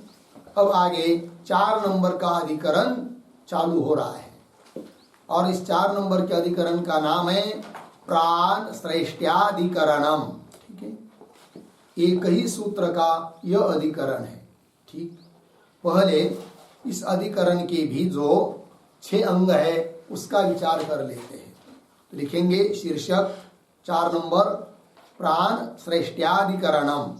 अब आगे 4 नंबर का अधिकरण चालू हो रहा है और इस 4 नंबर के अधिकरण का नाम है प्राण श्रेष्ठ्याधिकरणम। ठीक है, एक ही सूत्र का यह अधिकरण है। ठीक, पहले इस अधिकरण के भी जो 6 अंग है उसका विचार कर लेते हैं। तो लिखेंगे शीर्षक 4 नंबर प्राण श्रेष्ठ्याधिकरणम।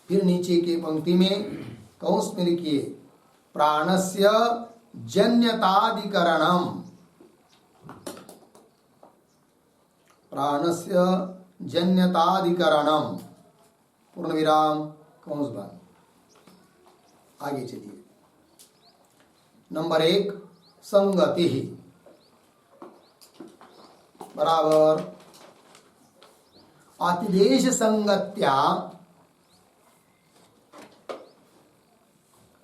फिर नीचे की पंक्ति में कौंस में लिखिए प्राणस्य जन्यताधिकरणम। प्राणस्य जन्यताधिकरणम पूर्ण विराम कौंस बंद। आगे चलिए। नंबर 1 संगति बराबर अतिदेश संगत्या,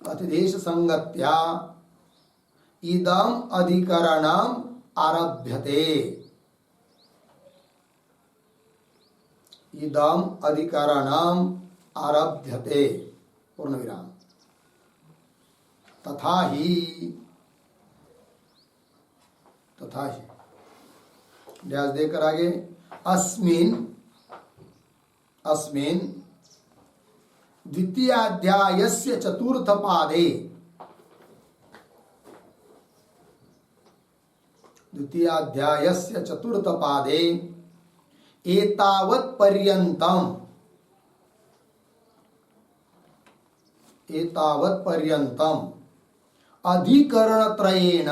अतिदेश संगत्या इदम अधिकरणम आरभ्यते। इदम अधिकरणम आरभ्यते पूर्ण विराम। तथा ही ड्यास देकर आगे अस्मिन् द्वितीयाध्यायस्य चतुर्थ पादे, द्वितीयाध्यायस्य चतुर्थ पादे एतावत् पर्यन्तम अधिकरणत्रयेण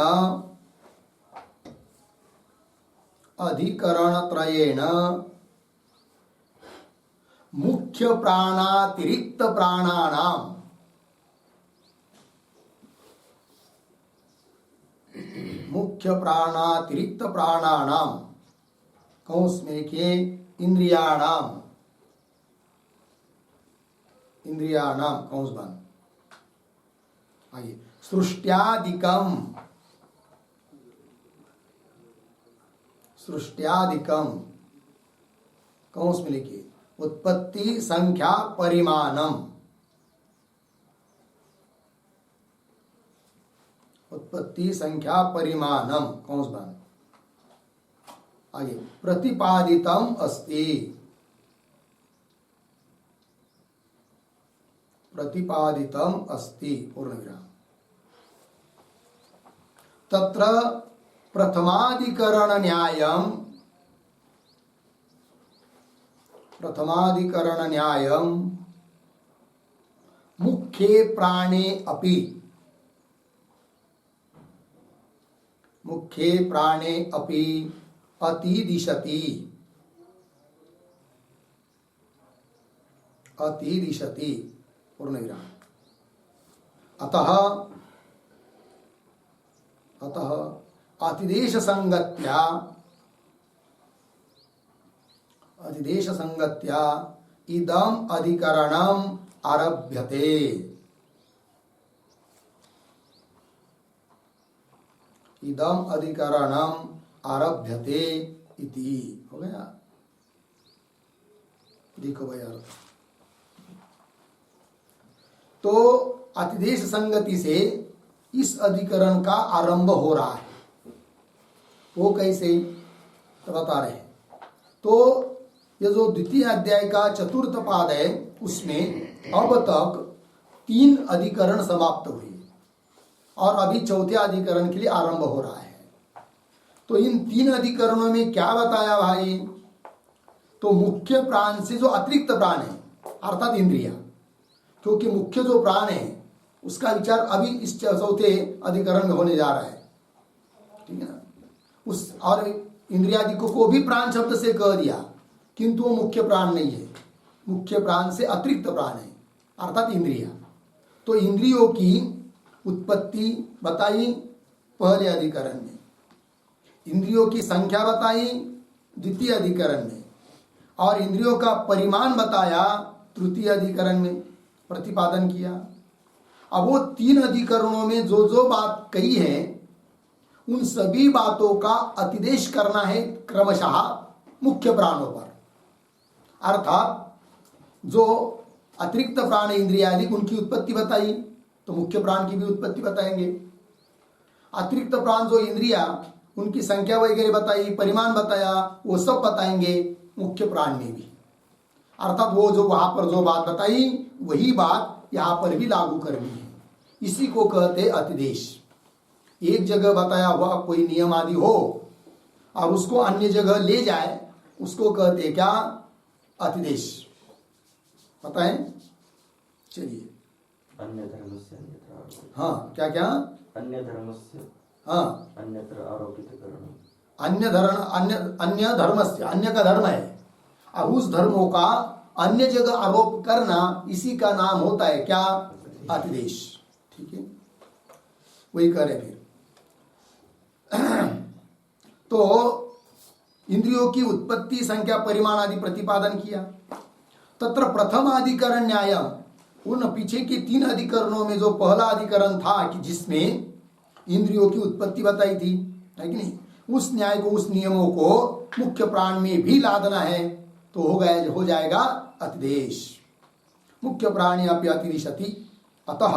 मुख्य प्राणातिरिक्त प्राणानाम कौंस में के इंद्रियाणाम कौंस बंद। आगे सृष्ट्यादिकम कौंस में लिखिए उत्पत्ति संख्या परिमाणम। उत्पत्ति संख्या परिमाणम कौंस बंद। आगे प्रतिपादितम अस्ति, प्रतिपादितम अस्ति पूर्ण विराम। तत्र प्रथमाधिकरण न्यायम मुख्ये प्राणे अपि अतिदिशति पूर्ण विराम। अतः अतिदेश संगत्या इदम अधिकरणम आरभ्यते। इदम अधिकरणम आरभ्यते इति। हो गया, देखो भाई यार। तो अतिदेश संगति से इस अधिकरण का आरंभ हो रहा है। वो कैसे तो बता रहे हैं। तो ये जो द्वितीय अध्याय का चतुर्थ पाद है उसमें अब तक 3 अधिकरण समाप्त हुए और अभी चौथे अधिकरण के लिए आरंभ हो रहा है। तो इन तीन अधिकरणों में क्या बताया भाई? तो मुख्य प्राण से जो अतिरिक्त प्राण है अर्थात इंद्रिया, क्योंकि मुख्य जो प्राण है उसका विचार अभी इस चौथे अधिकरण में होने जा रहा है, ठीक है ना। उस और इंद्रियादि को भी प्राण शब्द से कह दिया, किंतु वो मुख्य प्राण नहीं है, मुख्य प्राण से अतिरिक्त प्राण है अर्थात इंद्रिया। तो इंद्रियों की उत्पत्ति बताई पहले अधिकरण में, इंद्रियों की संख्या बताई द्वितीय अधिकरण में, और इंद्रियों का परिमाण बताया तृतीय अधिकरण में प्रतिपादन किया। अब वो तीन अधिकरणों में जो जो बात कही है उन सभी बातों का अतिदेश करना है क्रमशः मुख्य प्राणों पर, अर्थात जो अतिरिक्त प्राण इंद्रियादि उनकी उत्पत्ति बताई तो मुख्य प्राण की भी उत्पत्ति बताएंगे। अतिरिक्त प्राण जो इंद्रिया उनकी संख्या वगैरह बताई, परिमाण बताया, वो सब बताएंगे मुख्य प्राण में भी, अर्थात वो जो वहां पर जो बात बताई वही बात यहां पर भी लागू करनी है। इसी को कहते अतिदेश। एक जगह बताया हुआ कोई नियम आदि हो और उसको अन्य जगह ले जाए उसको कहते क्या? अतिदेश। पता है? चलिए। अन्य धर्म से अन्यत्र, हाँ क्या क्या? अन्य धर्म से हाँ अन्यत्र आरोपित करण, अन्य धर्म से, अन्य का धर्म है और उस धर्मों का अन्य जगह आरोप करना, इसी का नाम होता है क्या? अतिदेश। ठीक है, वही करे फिर। तो इंद्रियों की उत्पत्ति, संख्या, परिमाण आदि प्रतिपादन किया। तत्र प्रथम अधिकरण न्याय, उन पीछे के तीन अधिकरणों में जो पहला अधिकरण था कि जिसमें इंद्रियों की उत्पत्ति बताई थी, है कि नहीं, उस न्याय को, उस नियमों को मुख्य प्राण में भी लादना है तो हो जाएगा अतिदेश। मुख्य प्राणी अपि अतिदिशति, अतः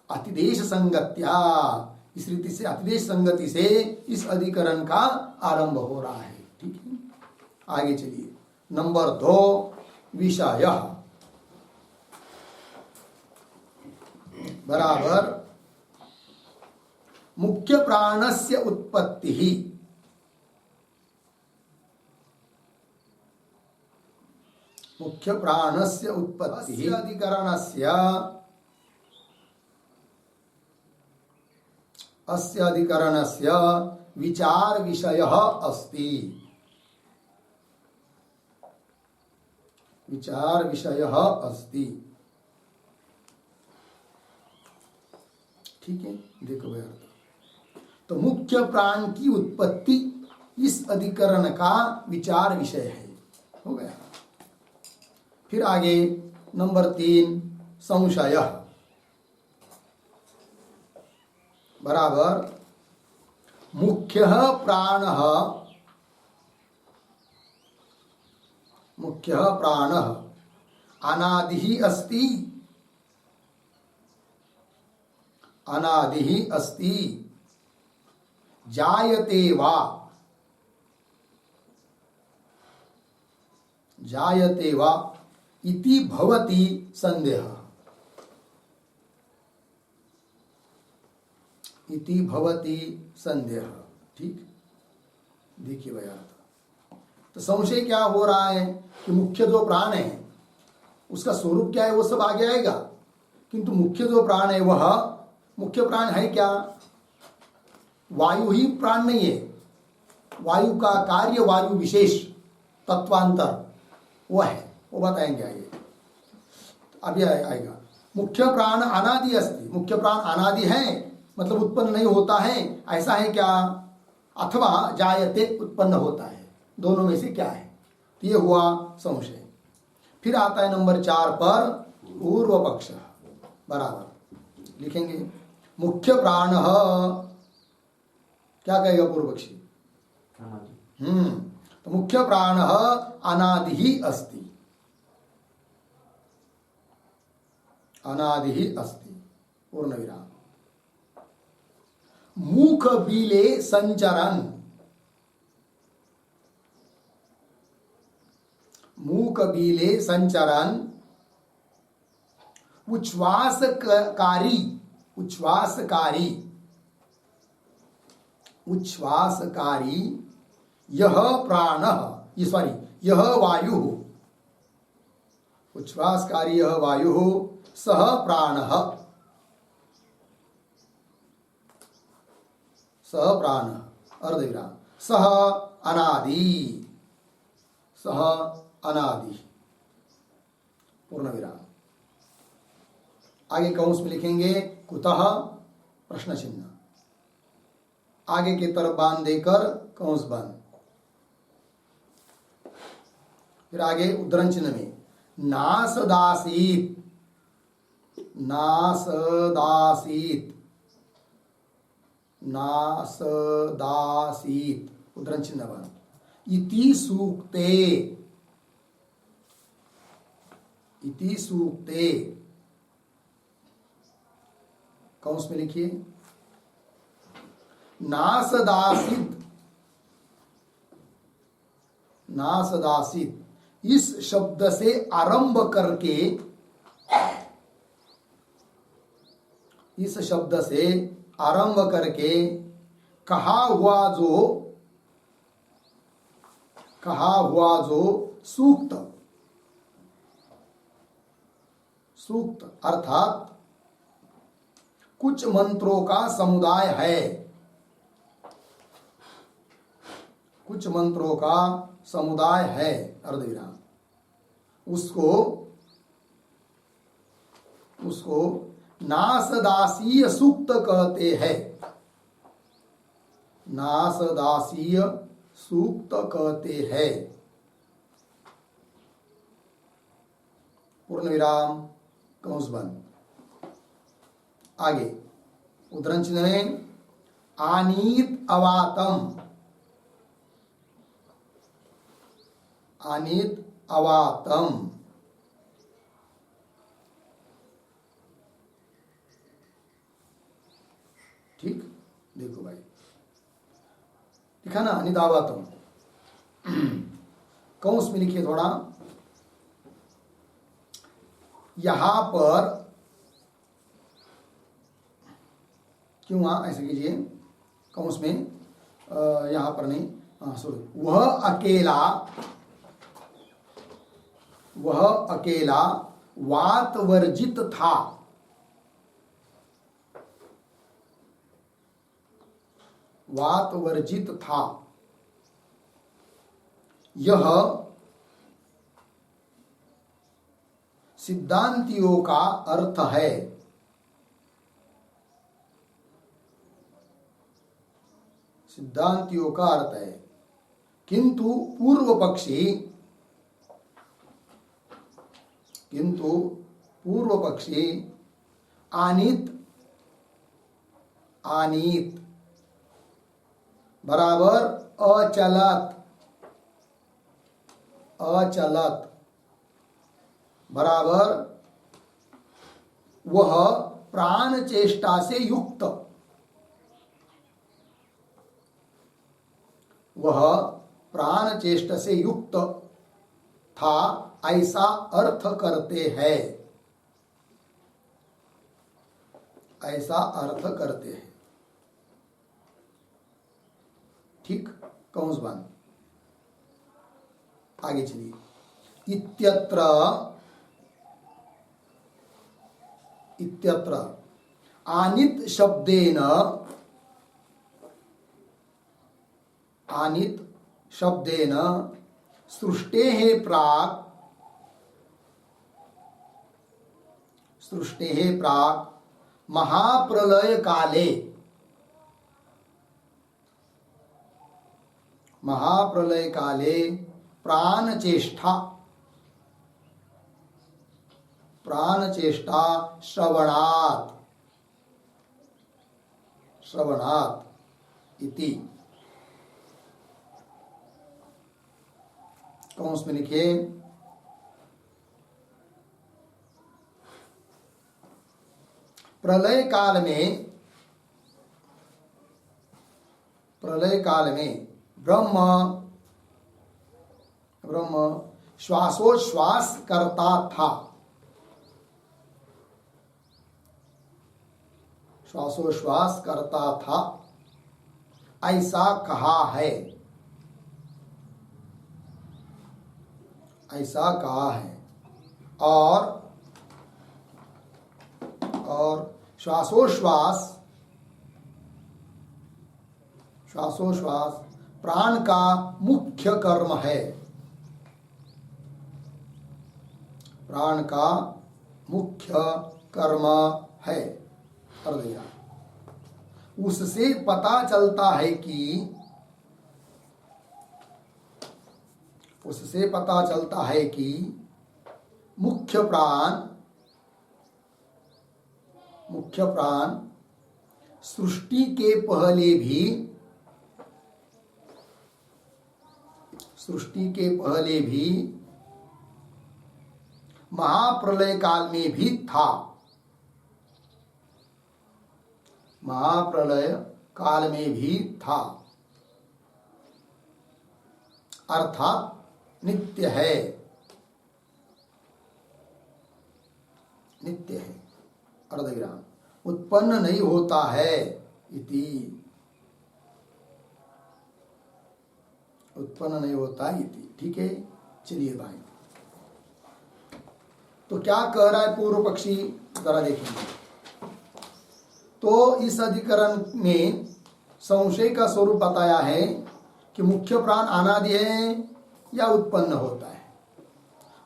अतिदेश संगत्या, इस रीति से अतिदेश संगति से इस अधिकरण का आरंभ हो रहा है। ठीक है, आगे चलिए। नंबर 2 विषय बराबर मुख्य प्राणस्य उत्पत्ति ही, मुख्य प्राणस्य उत्पत्ति ही अधिकरणस्य, अस्य अधिकरणस्य विचार विषयः अस्ति, विचार विषयः अस्ति। ठीक है, देखो भैया, तो मुख्य प्राण की उत्पत्ति इस अधिकरण का विचार विषय है। हो गया। फिर आगे नंबर 3 संशय बराबर मुख्य प्राण, मुख्य प्राण अनादि अस्ति, अनादि अस्ति, जायते वा, जायते वा इति भवति संदेह, इति भवति संदेह। ठीक, देखिए भैया, तो संशय क्या हो रहा है कि मुख्य जो प्राण है उसका स्वरूप क्या है वो सब आगे आएगा, किंतु मुख्य जो प्राण है वह मुख्य प्राण है क्या? वायु ही प्राण नहीं है, वायु का कार्य वायु विशेष तत्वांतर वो है, वो बताएंगे आगे, अभी आएगा। मुख्य प्राण अनादि अस्ति, मुख्य प्राण अनादि है मतलब उत्पन्न नहीं होता है, ऐसा है क्या? अथवा जायते, उत्पन्न होता है, दोनों में से क्या है? तो ये हुआ संशय। फिर आता है नंबर 4 पर पूर्व पक्ष बराबर लिखेंगे। मुख्य प्राण क्या कहेगा पूर्व पक्षी? तो मुख्य प्राण अनादि ही अस्ति, अनादि ही अस्ति, पूर्ण विराम। मुख बीले संचरण, मूक बीले संचरण, उच्छ्वासकारी, उच्छ्वासकारी उच्छ्वासकारी यह प्राणः, सॉरी, यह वायु, उच्छ्वासकारी यह वायु सह प्राणः, सह प्राणः अर्धविराम, सह अनादि, सह अनादि पूर्ण विराम। आगे कौंस में लिखेंगे कुतः प्रश्न चिन्ह, आगे की तरफ बांध देकर कौंस बंद। फिर आगे उद्धरण चिन्ह में नासदासीत, नासदासीत, नासदासीत उद्धरण चिन्ह बंद। इति सूक्ते, इति सूक्ते कौंस में लिखिए नासदासित, नासदासित इस शब्द से आरंभ करके, इस शब्द से आरंभ करके कहा हुआ जो सूक्त, सूक्त अर्थात कुछ मंत्रों का समुदाय है, कुछ मंत्रों का समुदाय है अर्धविराम, उसको नासदासीय सूक्त कहते हैं, नासदासीय सूक्त कहते हैं। पूर्ण विराम कंस बंद। आगे उद्धरण चिन्ह में आनीत अवातम, आनीत अवातम, ठीक, देखो भाई लिखा ना आनीत अवातम, कंस में लिखिए थोड़ा, यहां पर क्यों ऐसे कीजिए कंस में, यहां पर नहीं, सॉरी, वह अकेला वात वर्जित था, वात वर्जित था, यह सिद्धांतियों का अर्थ है, सिद्धांतियों का अर्थ है, किंतु पूर्व पक्षी आनीत, आनीत बराबर अचलत, अचलत बराबर वह प्राण चेष्टा से युक्त, वह प्राण चेष्टा से युक्त था, ऐसा अर्थ करते हैं, ऐसा अर्थ करते हैं, ठीक, कंस बंद। आगे चलिए, इत्यत्र, इत्यत्र आनित शब्देन, आनित शब्देन सृष्टेः प्राक्, सृष्टेः प्राक् महाप्रलय काले, महाप्रलय काले प्राण चेष्टा, प्राण चेष्टा श्रवणात्, श्रवणात् इति, कंस में लिखिए प्रलय काल में, प्रलय काल में ब्रह्म, ब्रह्म श्वासोच्छ्वास करता था, श्वासोच्छ्वास करता था, ऐसा कहा है, ऐसा कहा है। और श्वासोश्वास, श्वासोश्वास प्राण का मुख्य कर्म है, प्राण का मुख्य कर्म है। उससे पता चलता है कि, उससे पता चलता है कि मुख्य प्राण सृष्टि के पहले भी महाप्रलय काल में भी था, महाप्रलय काल में भी था, अर्थात नित्य है, नित्य है। अर्धविराम, उत्पन्न नहीं होता है इति, उत्पन्न नहीं होता इति। ठीक है, चलिए भाई, तो क्या कह रहा है पूर्व पक्षी, जरा देखेंगे। तो इस अधिकरण में संशय का स्वरूप बताया है कि मुख्य प्राण अनादि है या उत्पन्न होता है।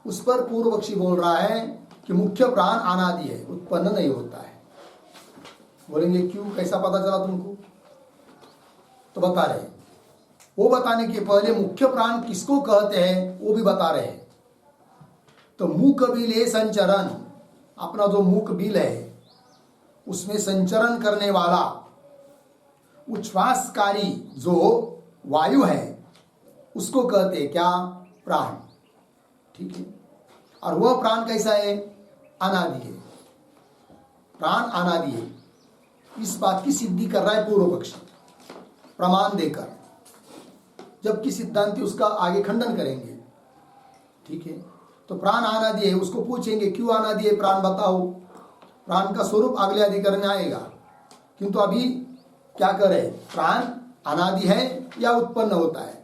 उस पर पूर्व पक्षी बोल रहा है कि मुख्य प्राण अनादि है, उत्पन्न नहीं होता है। बोलेंगे क्यों, कैसा पता चला तुमको? तो बता रहे, वो बताने के पहले मुख्य प्राण किसको कहते हैं वो भी बता रहे हैं। तो मूक बिल है संचरण, अपना जो मूक बिल है उसमें संचरण करने वाला उच्छ्वासकारी जो वायु है उसको कहते हैं क्या? प्राण। ठीक है, और वह प्राण कैसा है? अनादि है, प्राण अनादि है। इस बात की सिद्धि कर रहा है पूर्व पक्षी प्रमाण देकर, जबकि सिद्धांती उसका आगे खंडन करेंगे। ठीक है, तो प्राण अनादि है, उसको पूछेंगे क्यों अनादि है प्राण, बताओ। प्राण का स्वरूप अगले अधिकरण में आएगा, किंतु अभी क्या करे, प्राण अनादि है या उत्पन्न होता है।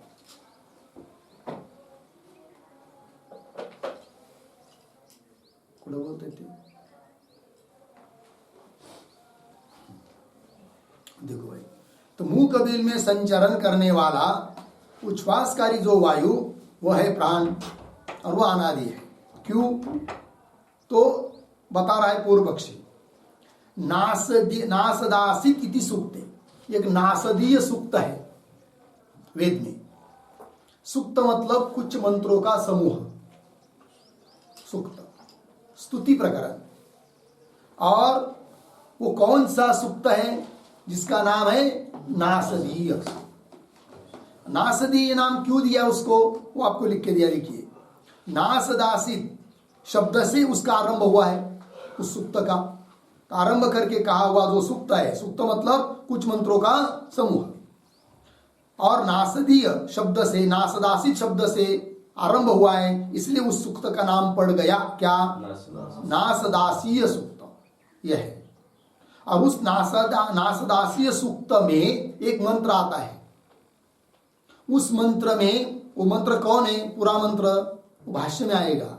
बोलते थे, देखो भाई, तो मुंह कबील में संचरण करने वाला उच्छ्वासकारी जो वायु वह है प्राण, और वह अनादि है। क्यों? तो बता रहा है पूर्व पक्षी, नासदासित इति सूक्त, एक नासदीय सूक्त है वेद में। सूक्त मतलब कुछ मंत्रों का समूह, सूक्त स्तुति प्रकरण। और वो कौन सा सूक्त है? जिसका नाम है नासदीय। नासदीय नाम क्यों दिया उसको, वो आपको लिख के दिया, लिखिए। नासदासित शब्द से उसका आरंभ हुआ है, उस सूक्त का आरंभ करके कहा हुआ जो सूक्त है, सूक्त मतलब कुछ मंत्रों का समूह। और नासदीय शब्द से, नासदासित शब्द से आरंभ हुआ है, इसलिए उस सूक्त का नाम पड़ गया क्या? नासदासीय सूक्त। यह है। और उस नासदासीय सूक्त में एक मंत्र आता है। उस मंत्र में, वो मंत्र कौन है? पूरा मंत्र भाष्य में आएगा,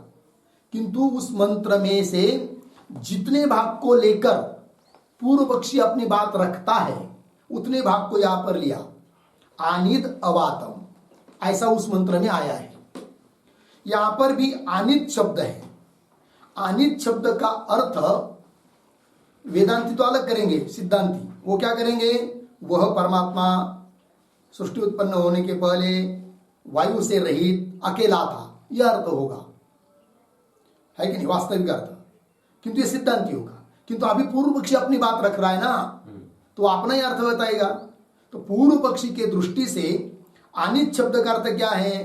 किंतु उस मंत्र में से जितने भाग को लेकर पूर्व पक्षी अपनी बात रखता है उतने भाग को यहां पर लिया। आनिद अवातम, ऐसा उस मंत्र में आया है। यहां पर भी आनिद शब्द है। आनिद शब्द का अर्थ वेदांती तो अलग करेंगे, सिद्धांती वो क्या करेंगे? वह परमात्मा सृष्टि उत्पन्न होने के पहले वायु से रहित अकेला था, यह अर्थ होगा, है कि नहीं? वास्तविक अर्थ, किंतु ये सिद्धांति होगा। किंतु अभी पूर्व पक्षी अपनी बात रख रहा है ना, तो अपना ही अर्थ बताएगा। तो पूर्व पक्षी के दृष्टि से अनित शब्द का अर्थ क्या है?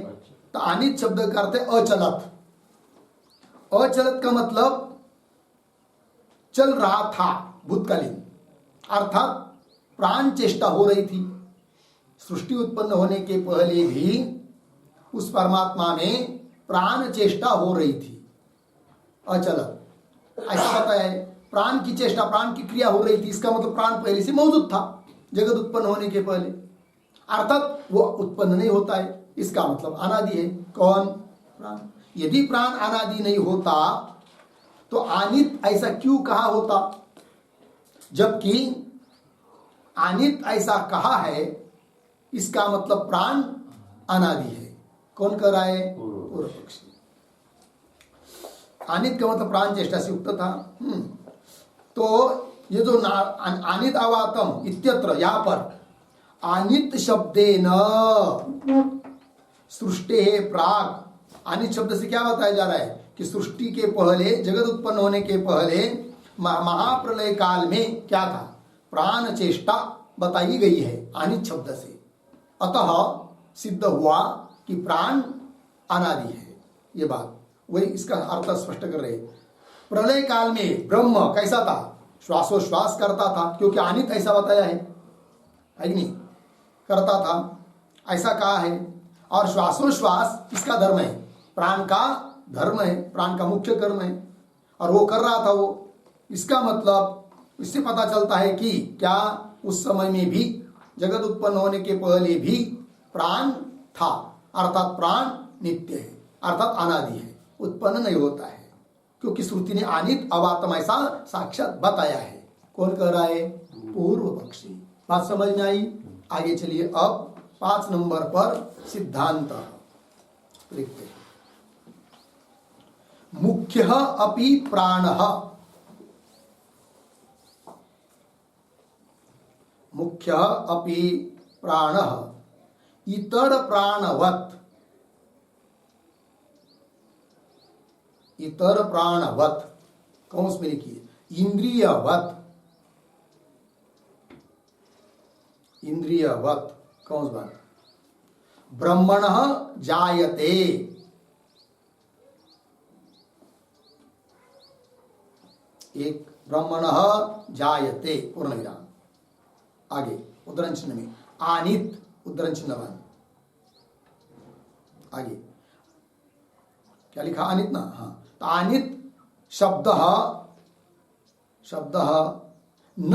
तो अनित शब्द का अर्थ है अचलत। अचलत का मतलब चल रहा था, भूतकालीन, अर्थात प्राण चेष्टा हो रही थी। सृष्टि उत्पन्न होने के पहले भी उस परमात्मा में प्राण चेष्टा हो रही थी, अचलत। ऐसा पता है, प्राण की चेष्टा, प्राण की क्रिया हो रही थी, इसका मतलब प्राण पहले से मौजूद था जगत उत्पन्न होने के पहले। अर्थात वो उत्पन्न नहीं होता है, इसका मतलब अनादि है। कौन? प्राण। यदि प्राण अनादि नहीं होता तो अनित ऐसा क्यों कहा होता? जबकि अनित ऐसा कहा है, इसका मतलब प्राण अनादि है। कौन कह रहा है? पूर्व पक्षी। अनित का मतलब प्राण चेष्टा से युक्त था। तो ये जो अनित अवातम इत्यत्र, यहां पर अनित शब्देन सृष्टि है प्राग। अनित शब्द से क्या बताया जा रहा है कि सृष्टि के पहले, जगत उत्पन्न होने के पहले महाप्रलय काल में क्या था? प्राण चेष्टा बताई गई है अनित शब्द से। अतः सिद्ध हुआ कि प्राण अनादि है। ये बात वही इसका अर्थ स्पष्ट कर रहे। प्रलय काल में ब्रह्म कैसा था? श्वासोश्वास करता था, क्योंकि अनित ऐसा बताया है कि नहीं? करता था, ऐसा कहा है। और श्वासोश्वास किसका धर्म है? प्राण का धर्म है, प्राण का मुख्य कर्म है, और वो कर रहा था वो। इसका मतलब इससे पता चलता है कि क्या उस समय में भी, जगत उत्पन्न होने के पहले भी प्राण था, अर्थात प्राण नित्य है, अर्थात अनादि है, उत्पन्न नहीं होता है, क्योंकि श्रुति ने अनित अवातम ऐसा साक्षात बताया है। कौन कह रहा है? पूर्व पक्षी। बात समझ में आई? आगे चलिए। अब 5 नंबर पर सिद्धांत लिखते हैं। मुख्य अपि प्राण, मुख्य अपि प्राण इतर प्राणवत, इतर प्राणवत, कौंस में लिखिए इंद्रियवत, इंद्रियवत कौंस बात, ब्रह्मण जायते, एक ब्रह्मण जायते पूर्ण विराम। आगे उद्धरण चिन्ह में आनित, उद्धरण चिन्ह बन। आगे क्या लिखा? अनित ना? हाँ, तो अनित शब्द शब्द न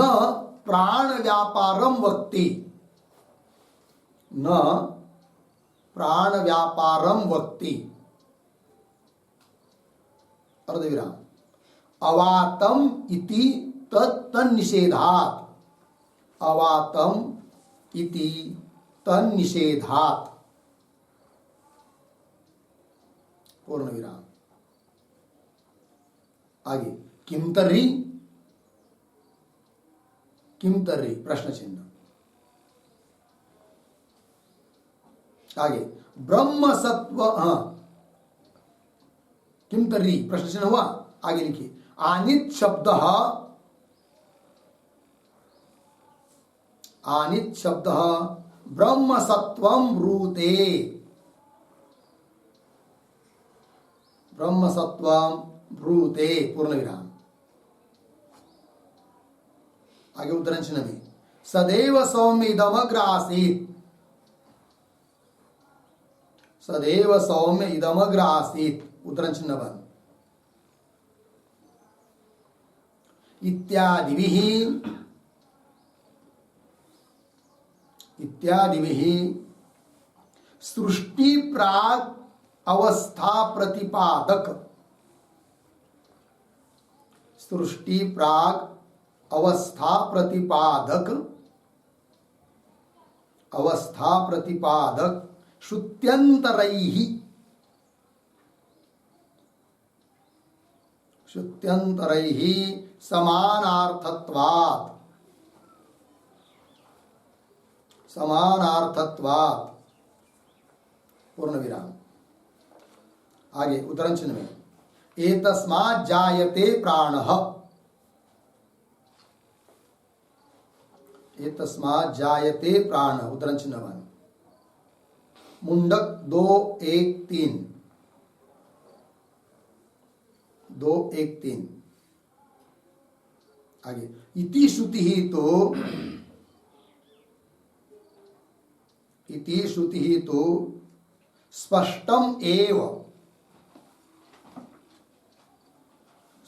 प्राण व्यापारम वक्ति, न प्राण व्यापारम वक्ति, अर्धविराम, अवातम इति तन्निषेधात्, अवातम इति तन्निषेधात्, पूर्ण विराम। आगे किम तर्हि, किम तर्हि प्रश्न चिन्ह। आगे ब्रह्म सत्व, हाँ, किम तर्हि प्रश्न चिन्ह हुआ। आगे लिखिए आनित शब्द, आनित शब्द ब्रह्म सत्वम ब्रूते, ब्रह्म सत्वम ब्रूते, पूर्ण विराम। आगे उद्धरण चिन्ह में सदैव सौम्यदमग्र आसीत्, सदैव सौम्य इदमग्र आसीत्, उद्धरण चिन्ह बंद। इत्यादिभिः, इत्यादिभिः सृष्टि प्राग अवस्था प्रतिपादक, सृष्टि प्राग अवस्था प्रतिपादक, अवस्था प्रतिपादक श्रुत्यंतरैः, श्रुत्यंतरैः समानार्थत्वात्, समानार्थत्वात्, पूर्ण विराम। आगे उद्धरण चिन्ह में एतस्मात् जायते प्राणः, एतस्मात् जायते प्राण, उद्धरण चिन्ह बन। मुंडक 2:1-3, 2:1-3। आगे इति श्रुति ही तो, इति श्रुति ही तो स्पष्टम एव,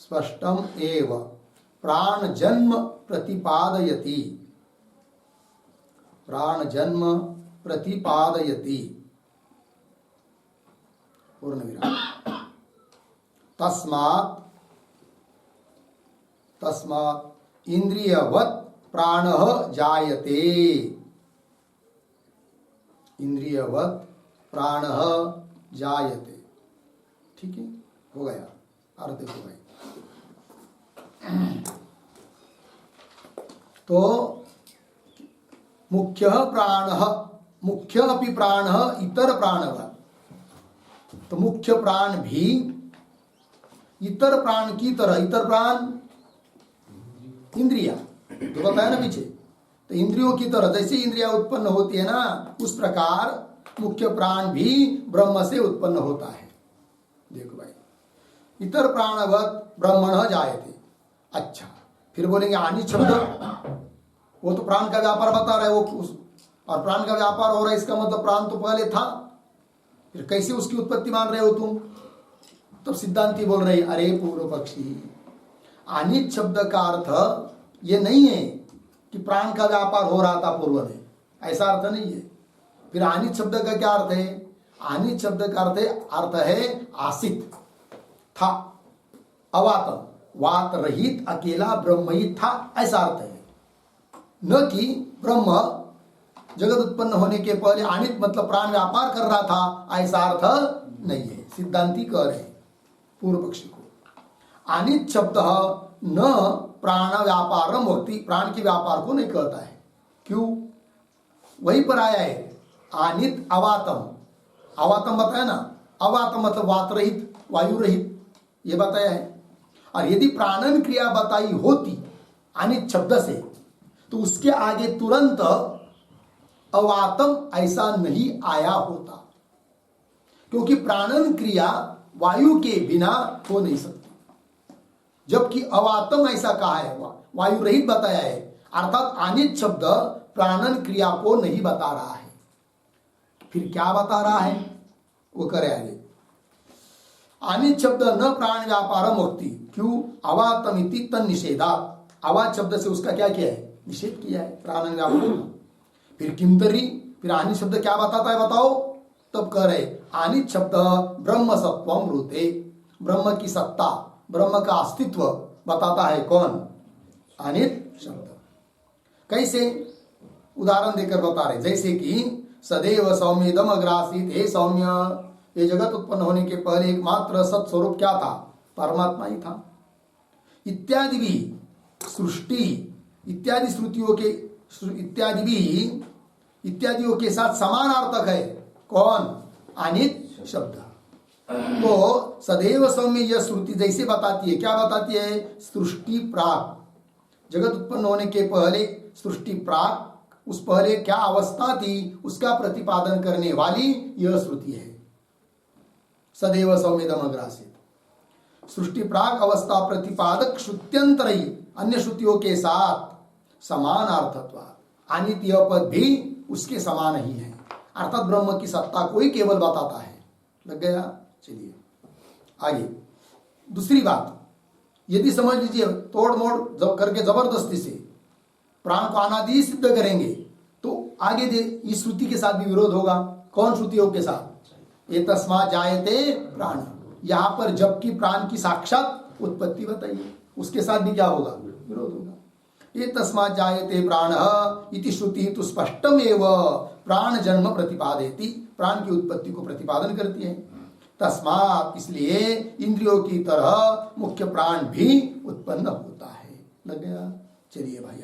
स्पष्टम एव प्राण जन्म प्रतिपादयति, प्राण जन्म प्रतिपादयति। पूर्ण विराम। तस्मात् इंद्रियवत् प्राणः जायते। इंद्रियवत् प्राणः जायते। ठीक है, हो गया, अर्थ हो गया। तो मुख्य प्राणः, मुख्य अपि प्राणः इतर प्राणवत्। तो मुख्य प्राण भी इतर प्राण की तरह, इतर प्राण इंद्रिया तो बताया ना पीछे, तो इंद्रियों की तरह जैसे इंद्रिया उत्पन्न होती है ना, उस प्रकार मुख्य प्राण भी ब्रह्म से उत्पन्न होता है। देखो भाई, इतर प्राणवत ब्रह्मण जायते। अच्छा, फिर बोलेंगे आनिच शब्द, वो तो प्राण का व्यापार बता रहा है, और प्राण का व्यापार हो रहा है, इसका मतलब प्राण तो पहले था, फिर कैसे उसकी उत्पत्ति मान रहे हो तुम? तब सिद्धांती बोल रहे, अरे पूर्व पक्षी, अनित शब्द का अर्थ ये नहीं है कि प्राण का व्यापार हो रहा था पूर्व में, ऐसा अर्थ नहीं है। फिर अनित शब्द का क्या अर्थ है? अनित शब्द का अर्थ है आसित था, अवातम, वात रहित अकेला ब्रह्म ही था, ऐसा अर्थ है। न कि ब्रह्म जगत उत्पन्न होने के पहले अनित मतलब प्राण व्यापार कर रहा था, ऐसा अर्थ नहीं है। सिद्धांती कह रहे पूर्व पक्षी को, अनित शब्द न प्राण व्यापार मुक्ति, प्राण के व्यापार को नहीं कहता है। क्यों? वहीं पर आया है अनित अवातम, अवातम बताया ना, अवातम मतलब वात रहित, वायु रहित, ये बताया है। और यदि प्राणन क्रिया बताई होती अनित शब्द से, तो उसके आगे तुरंत अवातम ऐसा नहीं आया होता, क्योंकि प्राणन क्रिया वायु के बिना हो नहीं सकती। जबकि अवातम ऐसा कहा है, वायु रहित बताया है, अर्थात अनित शब्द प्राणन क्रिया को नहीं बता रहा है। फिर क्या बता रहा है वो करे आगे। अनित शब्द न प्राण व्यापार मुक्ति, क्यों? अवातमिति तन निषेधात, अवात शब्द से उसका क्या किया है? निषेध किया है, प्राणन व्यापार। फिर किंतरी, फिर अनित शब्द क्या बताता है बताओ? तब कह रहे अनित शब्द ब्रह्म सत्वम रूते, ब्रह्म की सत्ता, ब्रह्म का अस्तित्व बताता है। कौन? अनित शब्द। कैसे? उदाहरण देकर बता रहे, जैसे कि सदैव सौम्यदम अग्रासित, हे सौम्य, ये जगत उत्पन्न होने के पहले एकमात्र सत्स्वरूप क्या था? परमात्मा ही था। इत्यादि भी सृष्टि इत्यादि श्रुतियों के इत्यादि भी इत्यादियों के साथ समानार्थक है। कौन? अनित शब्द। तो सदैव सौम्य यह श्रुति जैसे बताती है, क्या बताती है? सृष्टि प्राक, जगत उत्पन्न होने के पहले सृष्टि प्राक, उस पहले क्या अवस्था थी उसका प्रतिपादन करने वाली यह श्रुति है। सदैव सौम्यदम अग्रासित, सृष्टि प्राक अवस्था प्रतिपादक श्रुत्यंतरई, अन्य श्रुतियों के साथ समान अर्थत्व, अनित यह पद भी उसके समान ही है, अर्थात ब्रह्म की सत्ता को ही केवल बताता है। लग गया? चलिए आगे दूसरी बात, यदि समझ लीजिए तोड़ मोड़ करके जबरदस्ती से प्राण को अनादि सिद्ध करेंगे, तो आगे इस श्रुति के साथ भी विरोध होगा। कौन श्रुतियों के साथ? ये तस्मात् जायते प्राण, यहाँ पर जबकि प्राण की साक्षात उत्पत्ति बताइए, उसके साथ भी क्या होगा? विरोध होगा। ये तस्मात् जायते प्राण इति श्रुति तो स्पष्टम एव प्राण जन्म प्रतिपादेति, प्राण की उत्पत्ति को प्रतिपादन करती है। तस्मात्, इसलिए इंद्रियों की तरह मुख्य प्राण भी उत्पन्न होता है। लग गया? चलिए भाई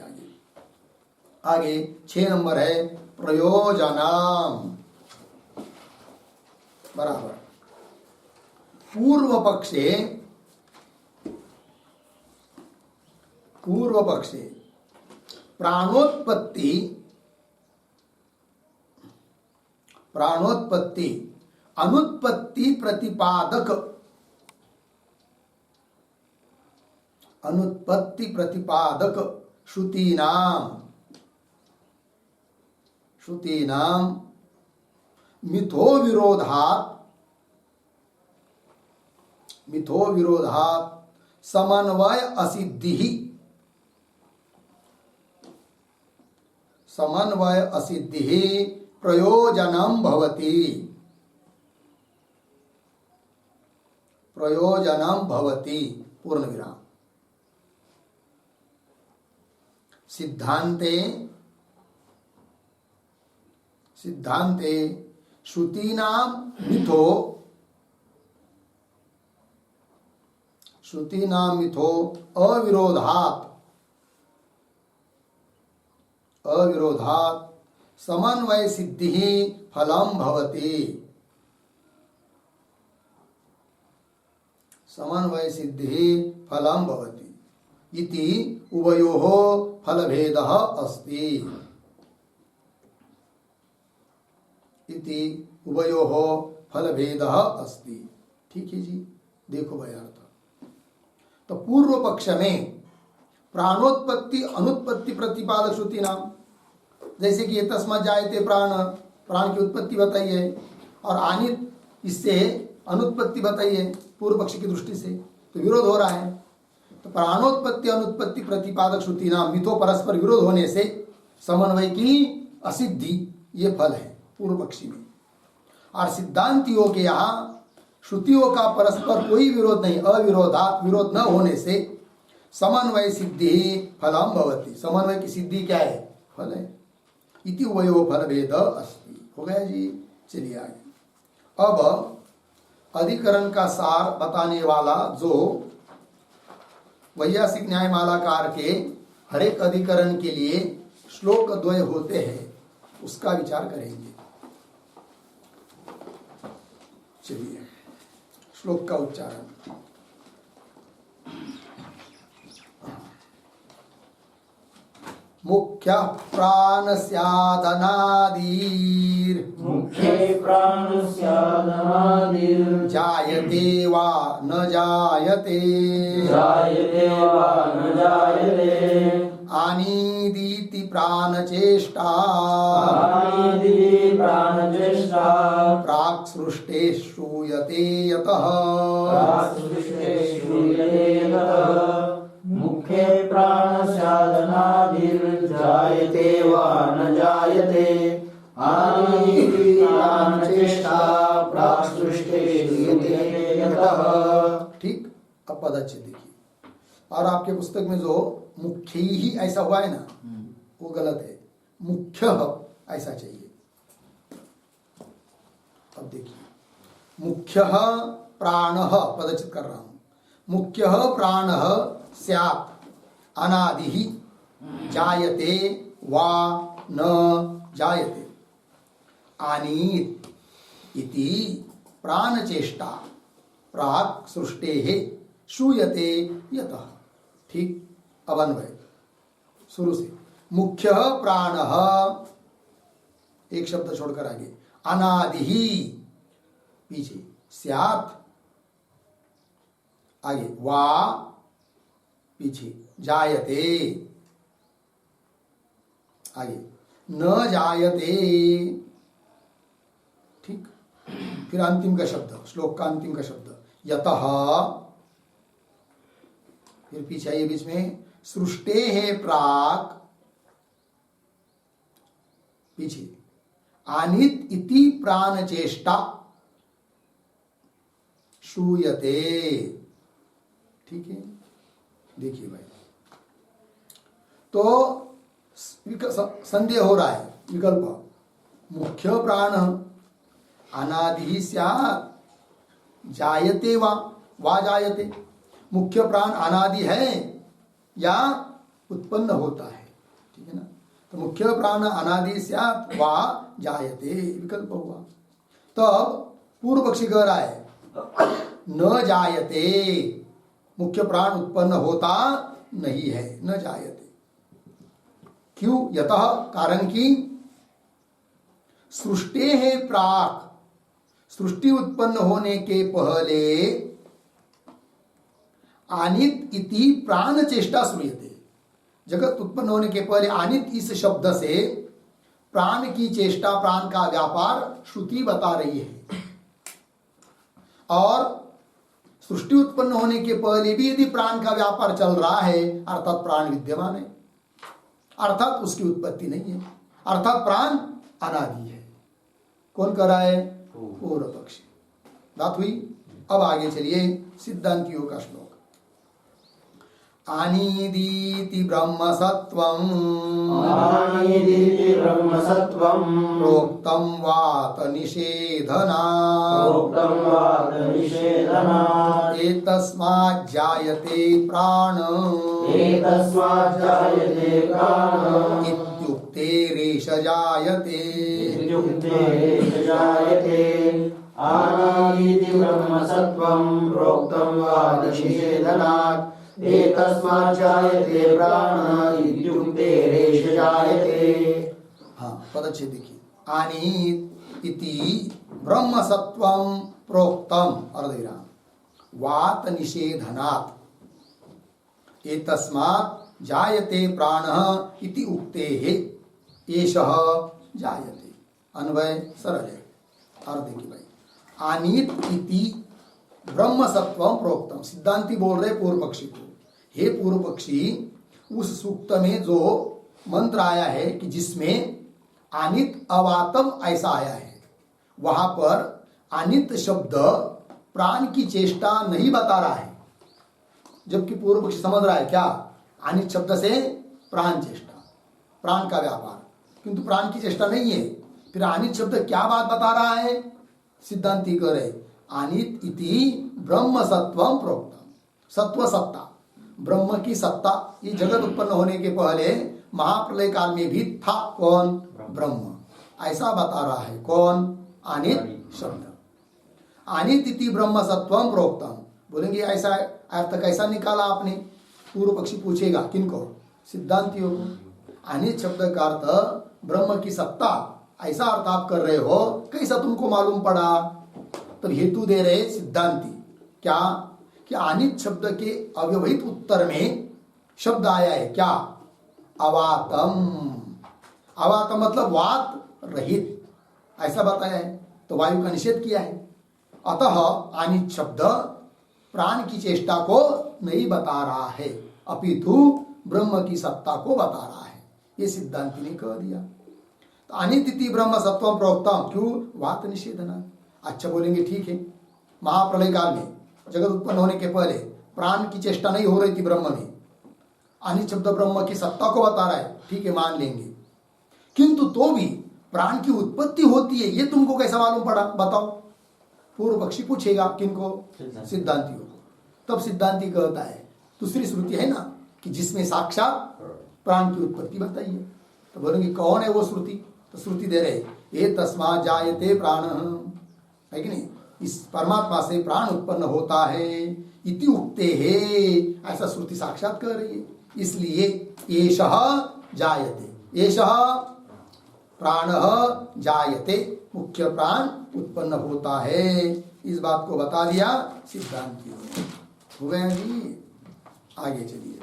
आगे 6 नंबर है प्रयोजनम। बराबर पूर्व पक्षे प्राणोत्पत्ति अनुत्पत्ति प्रतिपादक श्रुतीनाम मिथो विरोधात समन्वय असिद्धि प्रयोजनम भवति, प्रयोजनम भवति पूर्ण विराम। सिद्धांते सिद्धांते श्रुतीनां मिथो, श्रुतीनां मिथो अविरोधात्, अविरोधात् समन्वय सिद्धि फलम भवति, समन्वय सिद्धि फलम भवति इति उभयोः फलभेदः अस्ति, इति उभयोः फलभेदः अस्ति। ठीक है जी, देखो भाई अर्थ। तो पूर्व पक्ष में प्राणोत्पत्ति अनुत्पत्ति प्रतिपादक श्रुति नाम, जैसे कि ये तस्मात् जायते प्राण, प्राण की उत्पत्ति बताई है, और आनित इससे अनुत्पत्ति बताई है पूर्व पक्ष की दृष्टि से, तो विरोध हो रहा है। तो प्राणोत्पत्ति अनुत्पत्ति प्रतिपादक श्रुति नाम मिथो परस्पर विरोध होने से समन्वय की असिद्धि ये फल है पूर्व पक्षी में। और सिद्धांतियों के यहाँ श्रुतियों का परस्पर कोई विरोध नहीं, अविरोधात् विरोध न होने से समन्वय सिद्धि फलम भवति, समन्वय की सिद्धि क्या है? फल है। इति उभयो फल भेद अस्ति। हो गया जी, चलिए आगे। अब अधिकरण का सार बताने वाला जो वैयासिक न्यायमालाकार के हर एक अधिकरण के लिए श्लोक द्वय होते हैं, उसका विचार करेंगे। चलिए श्लोक का उच्चारण। मुख्य प्राण स्यादनादिर, मुख्ये प्राणस्यादनादिर, जायते वा न जायते, जायते वा न जायते, आनीदीति प्राणचेष्टा, आनीदीति प्राणचेष्टा, प्राक् सृष्टे श्रूयते यतः, प्राक् सृष्टे श्रूयते यतः। मुख्ये प्राणस्यादनादिर, जायते वा न जायते, आनीदीति प्राणचेष्टा, प्राक् सृष्टे श्रूयते यतः। ठीक। अब पद अच्छे देखिए। और आपके पुस्तक में जो मुख्य ही ऐसा हुआ है ना, वो गलत है, मुख्य ऐसा चाहिए। अब देखिए, मुख्य प्राण पदचित कर रहा हूं, मुख्य प्राण स्यात् अनादि जायते वा न जायते, आनीत इति प्राणचेष्टा प्राक् सृष्टेः श्रूयते यतः। ठीक। अब अन्वय शुरू से। मुख्य प्राण, एक शब्द छोड़कर आगे, अनादि पीछे, स्यात् आगे, वा पीछे, जायते आगे, न जायते। ठीक। फिर अंतिम का शब्द, श्लोक का अंतिम का शब्द, यतः। फिर पीछे आइए बीच में, सृष्टे है प्राक, पीछे, आनित इति प्राण चेष्टा श्रूयते। ठीक है, देखिए भाई, तो संदेह हो रहा है, विकल्प, मुख्य प्राण अनादि स्यात्, जायते वा जायते, मुख्य प्राण अनादि है या उत्पन्न होता है। ठीक है ना, तो मुख्य प्राण अनादि स्यात् वा जायते विकल्प हुआ। तब पूर्व पक्षी कह रहा है न जायते, मुख्य प्राण उत्पन्न होता नहीं है, न जायते। क्यों? यतः, कारण कि सृष्टि है प्राक, सृष्टि उत्पन्न होने के पहले आनित इति प्राण चेष्टा श्रूयते, जगत उत्पन्न होने के पहले आनित इस शब्द से प्राण की चेष्टा, प्राण का व्यापार श्रुति बता रही है। और सृष्टि उत्पन्न होने के पहले भी यदि प्राण का व्यापार चल रहा है, अर्थात प्राण विद्यमान है, अर्थात उसकी उत्पत्ति नहीं है, अर्थात प्राण अनादि है। कौन कर रहा है? पूर्व पक्षी। बात हुई। अब आगे चलिए सिद्धांतियों का श्लोक। आनीदीति ब्रह्म सत्वम् आनीदीति ब्रह्म सत्वम् प्रोक्तं वात निषेधनात् प्रोक्तं वात निषेधनात् एतस्मात् जायते प्राण एतस्मात् जायते प्राण इत्युक्ते रेष जायते। इत्युक्ते जायते। आनीदीति ब्रह्म सत्वम् प्रोक्तं वात निषेधनात् एतस्मात् जायते प्राण इत्युक्ते रेष जायते। हाँ पद अच्छे देखिए। आनीत इति ब्रह्म सत्वम प्रोक्तम अर्धविराम वात निषेधनात् एतस्मात् जायते प्राणः इति उक्तेः एषः जायते। अन्वय सरल है। अर्थ देखिए भाई। आनीत इति ब्रह्म सत्वम प्रोक्तम, सिद्धांति बोल रहे पूर्व पक्षी को, हे पूर्व पक्षी उस सूक्त में जो मंत्र आया है कि जिसमें आनित अवातम ऐसा आया है, वहां पर आनित शब्द प्राण की चेष्टा नहीं बता रहा है, जबकि पूर्व पक्षी समझ रहा है क्या आनित शब्द से प्राण चेष्टा, प्राण का व्यापार, किंतु प्राण की चेष्टा नहीं है। फिर आनित शब्द क्या बात बता रहा है? सिद्धांति कह रहे आनित इति ब्रह्म सत्वम प्रोक्तम, सत्व सत्ता, ब्रह्म की सत्ता, ये जगत उत्पन्न होने के पहले महाप्रलय काल में भी था कौन? ब्रह्म, ऐसा बता रहा है कौन? आनित शब्द। आनित इति ब्रह्म सत्वम प्रोक्तम, बोलेंगे ऐसा अर्थ कैसा निकाला आपने? पूर्व पक्षी पूछेगा किनको? सिद्धांतियों को। आनित शब्द का अर्थ ब्रह्म की सत्ता, ऐसा अर्थ आप कर रहे हो, कैसा तुमको मालूम पड़ा? तो हेतु दे रहे सिद्धांति क्या कि आनित शब्द के अव्यवहित उत्तर में शब्द आया है क्या? अवातम। अवातम मतलब वात रहित, ऐसा बताया है, तो वायु का निषेध किया है। अतः आनित शब्द प्राण की चेष्टा को नहीं बता रहा है, अपितु ब्रह्म की सत्ता को बता रहा है, ये सिद्धांति ने कह दिया। तो अनित इति ब्रह्म सत्वम प्रोक्तम, क्यों? वात निषेधना। अच्छा बोलेंगे ठीक है, महाप्रलय काल में जगत उत्पन्न होने के पहले प्राण की चेष्टा नहीं हो रही थी ब्रह्म में, अनित शब्द ब्रह्म की सत्ता को बता रहा है, ठीक है मान लेंगे, किंतु तो भी प्राण की उत्पत्ति होती है, ये तुमको कैसा मालूम पड़ा? बताओ। पूर्व पक्षी पूछेगा किनको? सिद्धांतियों को। तब सिद्धांति कहता है दूसरी श्रुति है ना कि जिसमें साक्षात प्राण की उत्पत्ति बताइए, तो बोलेंगे कौन है वो श्रुति? तो श्रुति दे रहे ये तस्मात् जायते प्राण, है कि नहीं? इस परमात्मा से प्राण उत्पन्न होता है, इति उक्ते है, ऐसा श्रुति साक्षात कर रही है। इसलिए एषः जायते, एषः प्राणः जायते, मुख्य प्राण उत्पन्न होता है, इस बात को बता दिया सिद्धांतियों ने। हो गया जी? आगे चलिए।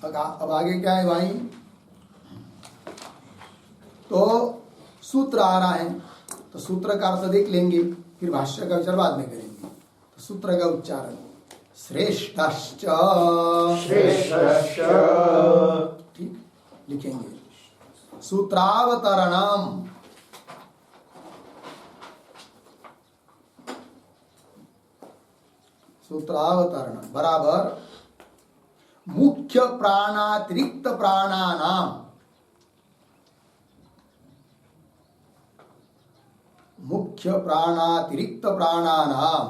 अब आगे क्या है भाई? तो सूत्र आ रहा है, तो सूत्र का अर्थ देख लेंगे, फिर भाष्य का विचार बाद में करेंगे। तो सूत्र का उच्चारण श्रेष्ठश्च, श्रेष्ठश्च, ठीक लिखेंगे। सूत्रावतरणम, सूत्रावतरण बराबर मुख्य प्राणातिरिक्त प्राणानाम, मुख्य प्राणातिरिक्त प्राणानाम,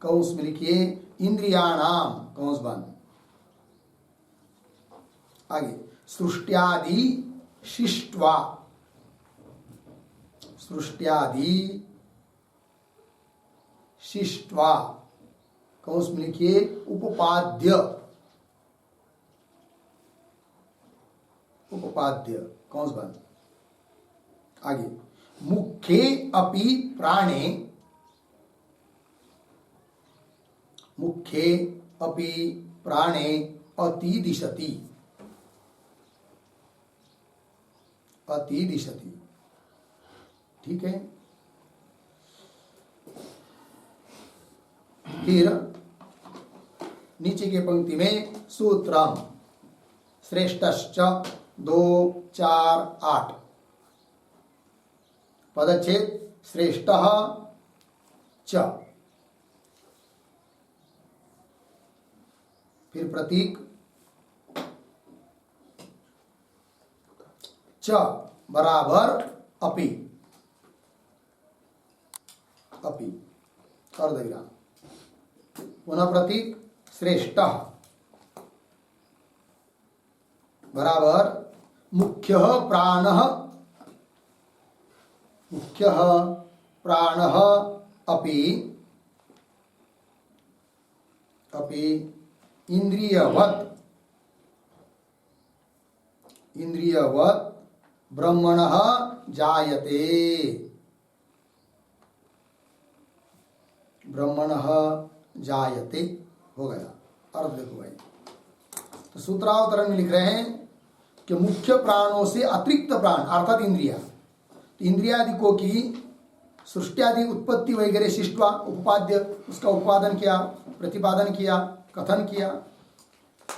कौंस में लिखिए इंद्रियाणाम, कौंस बंद, आगे सृष्ट्यादि शिष्ट्वा, सृष्ट्यादि शिष्ट्वा, कौंस में लिखिए उपपाद्य, उपपाद्य, कौंस बंद, आगे मुख्ये अपि प्राणे, मुख्ये अपि प्राणे अतिदिशति, अतिदिशति, ठीक है। फिर नीचे के पंक्ति में सूत्रम श्रेष्ठश्च 2, 4, 8, पदच्छेद श्रेष्ठः च, फिर प्रतीक च बराबर अपि, अपि अर्धविराम, पुनः प्रतीक श्रेष्ठः बराबर मुख्यः प्राणः, मुख्यः प्राणः अपि, अपि इंद्रियवत्, इंद्रियवत् ब्रह्मणः जायते, ब्रह्मणः जायते। हो गया अर्थ देखो भाई। तो सूत्रावतरण में लिख रहे हैं कि मुख्य प्राणों से अतिरिक्त प्राण अर्थात इंद्रिया, इंद्रियादिकों की सृष्टि उत्पत्ति वगैरह शिष्टवा उपाद्य, उसका उत्पादन किया, प्रतिपादन किया, कथन किया।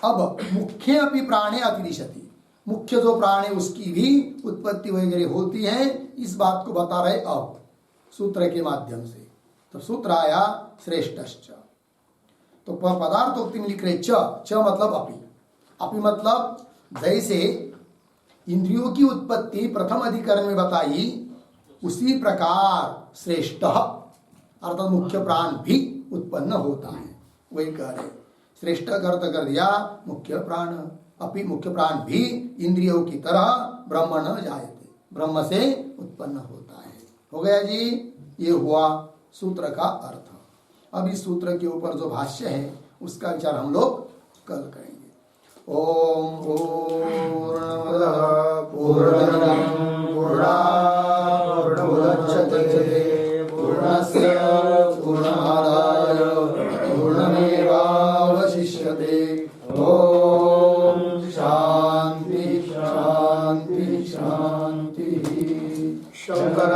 अब मुख्य अपनी प्राणे अतिदिशति, मुख्य जो प्राण है उसकी भी उत्पत्ति वगैरह होती है, इस बात को बता रहे अब सूत्र के माध्यम से। तो सूत्र आया श्रेष्ठश्च। तो पदार्थोक्ति में लिख रहे च मतलब अपि, अपि मतलब जैसे इंद्रियों की उत्पत्ति प्रथम अधिकरण में बताई, उसी प्रकार श्रेष्ठ अर्थात मुख्य प्राण भी उत्पन्न होता है। वही कह रहे श्रेष्ठ अर्थ कर दिया मुख्य प्राण, अपि मुख्य प्राण भी इंद्रियों की तरह ब्रह्म न जायते, ब्रह्म से उत्पन्न होता है। हो गया जी, ये हुआ सूत्र का अर्थ। अब इस सूत्र के ऊपर जो भाष्य है उसका विचार हम लोग कल करेंगे। ओम पूर्णमदः पूर्णमिदं पूर्णात् पूर्णमुदच्यते पूर्णस्य पूर्णमादाय पूर्णमेवावशिष्यते। ओम शांति शांति शांति। शंकर